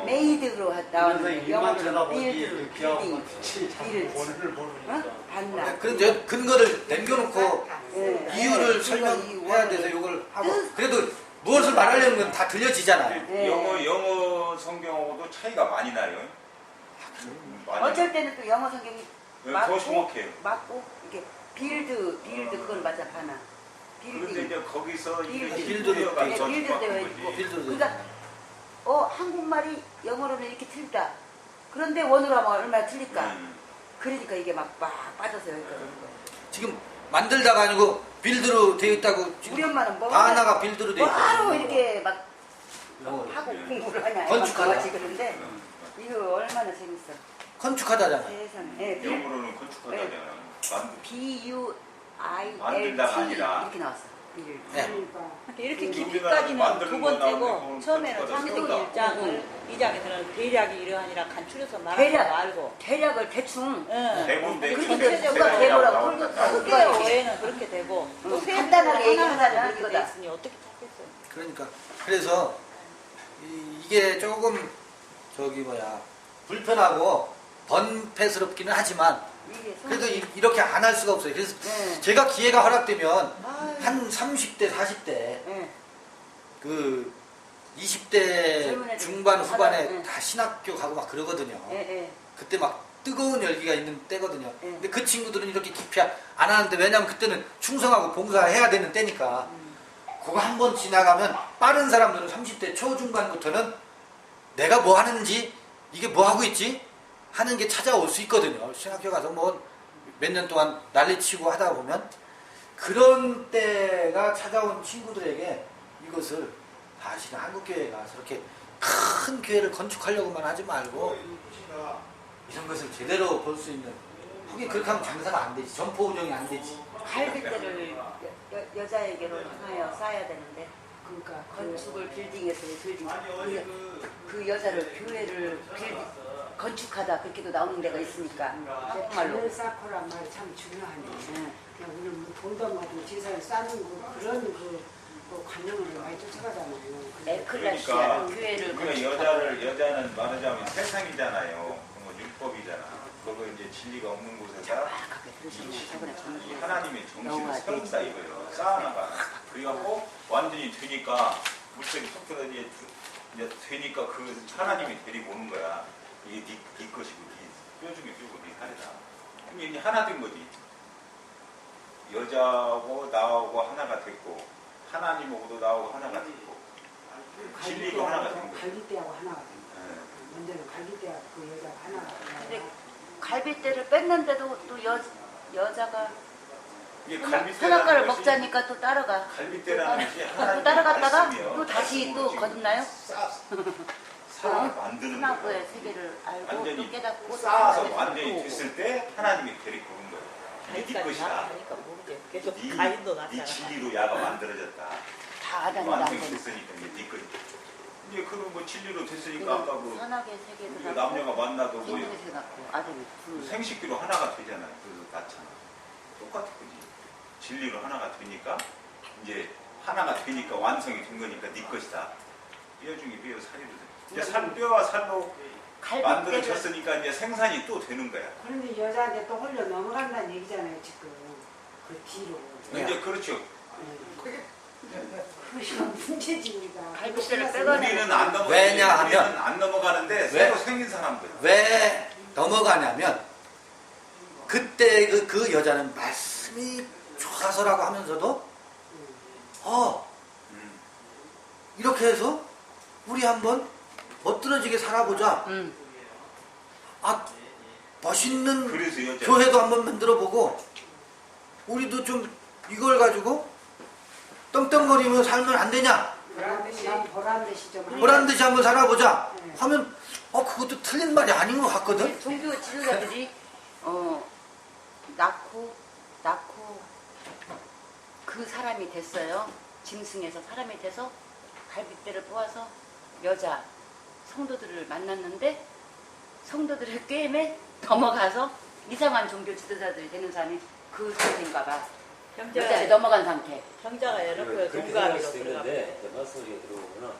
메이드로 나왔는데 영어로는 빌드 빌딩 원어를 모르니까. 반나 그런데 근거를 남겨놓고 네. 이유를 설명해야 돼서 이걸 하고 그래도 무엇을 말하려는 건 다 들려지잖아요. 네. 영어 성경하고도 차이가 많이 나요. 많이 어쩔 때는 또 영어 성경이 더 정확해요. 맞고 이게 빌드 그건 맞아 반나 그런데 빌딩 이제 거기서 빌드. 빌드가 더 빌드 정확한 되어 거지. 있고 빌드도 그러니까 한국말이 영어로는 이렇게 틀리다. 그런데 원어로 하면 얼마나 틀릴까? 그러니까 이게 막 빠져서 여기까지 오는 거예요. 지금 만들다가 아니고 빌드로 되어 있다고 지금 우리 엄마는 뭐 하나가 빌드로 되어 뭐하러 있다고. 이렇게 막 어, 하고 공부를 하냐. 건축하다. 같이 그런데 이거 얼마나 재밌어. 건축하다잖아. 세상에. 예, 영어로는 건축하다잖아. B-U-I-L-T 만들다가 아니라. 이렇게 나왔어. 빌. 네. 그러니까 이렇게 우리나라 깊이까지는 만드는 두 거 나오는 번째고 거 처음에는 건축하다 장동 그런다. 1장을 2장에서는 대략이 이러하니라 간추려서 말하지 대략. 말고 대략을 대충 응. 대본 그렇게 대본 누가 대보라고 나온다. 홀로 크게 오해는 그렇게 되고 또 응, 세 간단하게 얘기하자면 이렇게 돼 이거다. 있으니 어떻게 찾겠어요? 그러니까 그래서 이게 조금 불편하고 번패스럽기는 하지만 이게 그래도 이렇게 안 할 수가 없어요. 그래서 네. 제가 기회가 허락되면 아유. 한 30대, 40대 예. 그 젊은 20대 애들 중반 후반에 네. 다 신학교 가고 막 그러거든요. 예. 그때 막 뜨거운 열기가 있는 때거든요. 네. 근데 그 친구들은 이렇게 깊이 안 하는데 왜냐면 그때는 충성하고 봉사해야 되는 때니까 그거 한 번 지나가면 빠른 사람들은 30대 초중반부터는 내가 뭐 하는지 이게 뭐 하고 있지 하는 게 찾아올 수 있거든요. 신학교 가서 뭐 몇 년 동안 난리치고 하다 보면 그런 때가 찾아온 친구들에게 이것을 사실은 한국교회가 저렇게 큰 교회를 건축하려고만 하지 말고 이런 것을 제대로 볼 수 있는 그게 그렇게 하면 장사가 안 되지. 점포 운영이 안 되지. 갈빗대를 여자에게로 향하여 쌓아야 되는데 그러니까 건축을 빌딩에서 빌딩 그 여자를 교회를 건축하다 그렇게도 나오는 데가 있으니까 정말로 을 쌓고란 말이 참 중요하네. 응. 그냥 우리는 돈도 가지고 제사를 쌓는 그런 관념을 많이 쫓아가잖아요. 에클레시아는 교회를 그러니까 여자는 말하자면 세상이잖아요. 뭐 율법이잖아. 그거 이제 진리가 없는 곳에서 이 하나님의 정신을 세운다 이거예요. 쌓아나가. 그래갖고 완전히 되니까 물색이 섞여서 이제 되니까 그 하나님이 데리고 오는 거야. 이게 네 것이고 네 뼈 중에 뼈고 네 살이다. 그럼 이제 하나 된 거지. 여자하고 나하고 하나가 됐고 하나님하고도 나하고 하나가 됐고 진리가 하나가 된 거야. 갈빗대하고 하나가 된 거야. 먼저는 갈빗대하고 그 여자가 하나가 된 근데 거야. 갈빗대를 뺐는데도 또 여자가 이게 선악과를 먹자니까 또 따라가. 갈빗대라는 것이 또 하나님의 따라갔다가 말씀이요. 또 다시 또 거듭나요? 사람을 만드는 거예요. 선악과의 세계를 알고 또 완전히 깨닫고 쌓아서 또 완전히 오고. 됐을 때 하나님이 데리고 오는 거예요. 이게 네 가니까 것이다. 나타니까 모르죠. 계속 네, 가인도 네 나타나. 진리로 야가 만들어졌다. 다 아담이 난 완성이 거니까. 됐으니까 이제 네 것이. 이제 그거 뭐 진리로 됐으니까 아까 그 선악의 세계도 우리가 남녀가 만나도 뭐 생명의 갖고 아담이 둘. 생식기로 하나가 되잖아요. 그래서 낳잖아. 똑같은 거지. 진리로 하나가 되니까 이제 하나가 되니까 완성이 된 거니까 네 것이다. 뼈 중에 뼈 살이로 돼. 이제 뼈와 살로 갈빗대를 만들어졌으니까 이제 생산이 또 되는 거야. 그런데 여자한테 또 홀려 넘어간다는 얘기잖아요, 지금. 그 뒤로. 이제 그렇죠. 그러시면 문제지, 우리가. 갈빗대를 빼가는 우리는 안 넘어. 왜냐하면 우리는 안 넘어가는데 새로 생긴 사람들. 왜 넘어가냐면 그때 그 여자는 말씀이 좋아서라고 하면서도 이렇게 해서 우리 한번 멋들어지게 살아보자. 멋있는 그래서 여자. 교회도 한번 만들어보고 우리도 좀 이걸 가지고 떵떵거리며 살면 안 되냐? 보란 듯이 좀. 보란 듯이 한번 살아보자 하면 그것도 틀린 말이 아닌 것 같거든. 종교 지도자들이 낳고 그 사람이 됐어요. 짐승에서 사람이 돼서 갈빗대를 뽑아서 여자 성도들을 만났는데 성도들의 꾀임에 넘어가서 이상한 종교 지도자들이 되는 사람이 그 상태인가 봐. 여자에 넘어간 상태. 형제가 여러 개 그렇게 동거하기로 생각할 수도 들어가. 있는데 이제 말씀을 들어보면은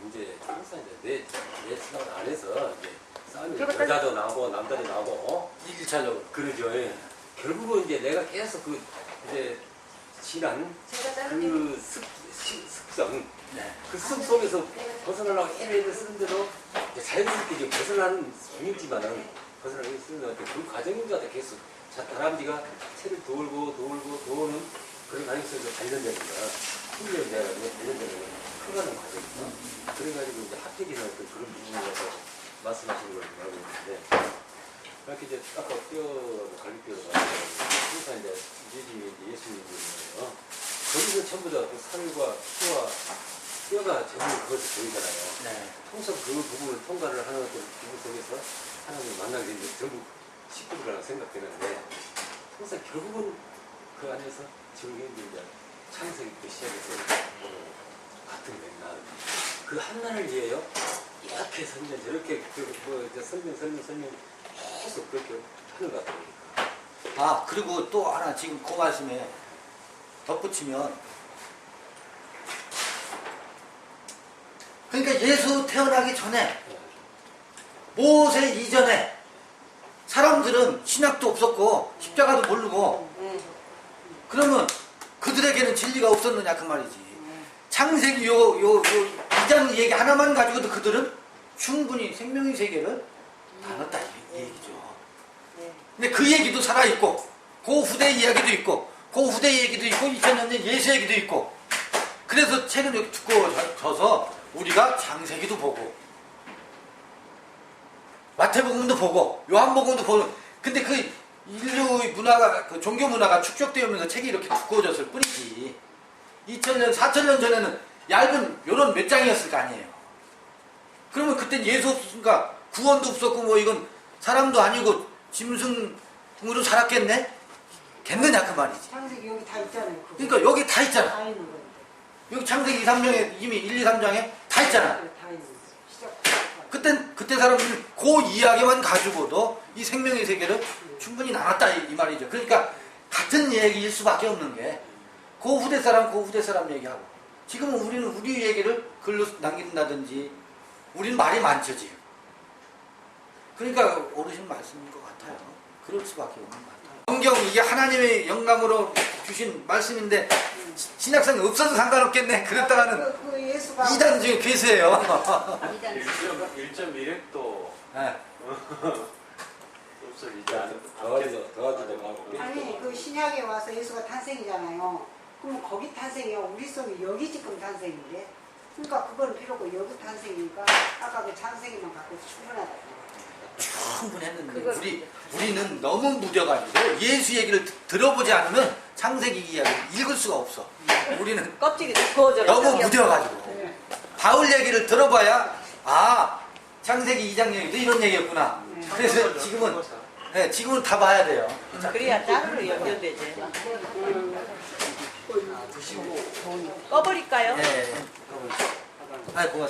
이제 항상 이제 내 생각 안에서 이제 싸움이 그리고 여자도 나오고 남자도 나오고 1차적으로. 그러죠. 예. 결국은 이제 내가 계속 그 이제 지난 그 습성 그 습 속에서 벗어나려고 애를 쓰는 대로 이제 자연스럽게 이제 벗어나는 중이지만은 벗어나기 쓰는 그 과정인 것 같아. 계속 다람쥐가 채를 돌고 도는 그런 가능성이 관련되는 거야. 훈련이 내가 관련되는 거야. 커가는 과정이죠. 그래가지고 이제 합격이나 그런 부분에서 말씀하시는 걸 알고 있는데, 이렇게 이제 아까 갈비뼈가 항상 이제 예수님이잖아요. 거기서 전부 다 그 살과 피와 뼈가 전부 그것을 보이잖아요. 네. 통상 그 부분을 통과를 하는 어떤 부분 속에서 하나님을 만나게 되는데 전부 식구들이라고 생각되는데, 항상 결국은 그 안에서 지금 이제 창세기 그 시작에서 같은 맥락, 그 한나를 위해요. 이렇게 설명, 저렇게 설명 계속 그렇게 하는 것 같아요. 아, 그리고 또 하나 지금 그 말씀에 덧붙이면, 그러니까 예수 태어나기 전에, 모세 이전에 사람들은 신약도 없었고 십자가도 모르고, 그러면 그들에게는 진리가 없었느냐 그 말이지. 창세기 요 2장 얘기 하나만 가지고도 그들은 충분히 생명의 세계를 다 넣었다 이 얘기죠. 근데 그 얘기도 살아있고, 그 후대 이야기도 있고, 그 후대 얘기도 있고, 2000년 전 예수 얘기도 있고. 그래서 책은 여기 두꺼워져서 우리가 창세기도 보고, 마태복음도 보고, 요한복음도 보는. 근데 그 인류의 문화가, 그 종교 문화가 축적되면서 책이 이렇게 두꺼워졌을 뿐이지. 2000년, 4000년 전에는 얇은 요런 몇 장이었을 거 아니에요. 그러면 그땐 예수 없으니까 구원도 없었고, 뭐 이건 사람도 아니고 짐승으로 살았겠네? 겠느냐 그 말이지. 창세기 여기 다 있잖아요. 그거. 그러니까 여기 다 있잖아. 다 있는 거예요. 여기 창세기 2, 3장에 이미 1, 2, 3장에 다 있잖아. 다 있는 거예요. 시작. 그때 사람들은 그 이야기만 가지고도 이 생명의 세계를 충분히 나눴다 이 말이죠. 그러니까 같은 얘기일 수밖에 없는 게, 그 후대 사람 얘기하고, 지금은 우리는 우리 얘기를 글로 남긴다든지, 우리는 말이 많죠 지금. 그러니까 어르신 말씀인 것 같아요. 그럴 수밖에 없는 것 같아요. 성경 이게 하나님의 영감으로 주신 말씀인데 신약성이 없어도 상관없겠네. 그랬다가는 그 예수가 이단 중에 괴수예요. 1.1획도 네. 없어지지 않은 더가지도 가고. 아니 그 신약에 와서 예수가 탄생이잖아요. 그럼 거기 탄생이야. 우리 속이 여기 지금 탄생인데. 그러니까 그건 필요 없고 여기 탄생이니까 아까 그 창세기만 갖고 충분하다. 충분했는데 우리는 너무 무뎌가지고 예수 얘기를 들어보지 않으면 창세기 이야기 읽을 수가 없어. 우리는 껍질이 두꺼워져. 너무 무뎌가지고 바울 얘기를 들어봐야 창세기 2장 얘기도 이런 얘기였구나. 그래서 지금은 다 봐야 돼요. 그래야 짝으로 연결되지. 꺼버릴까요? 네. 고맙습니다.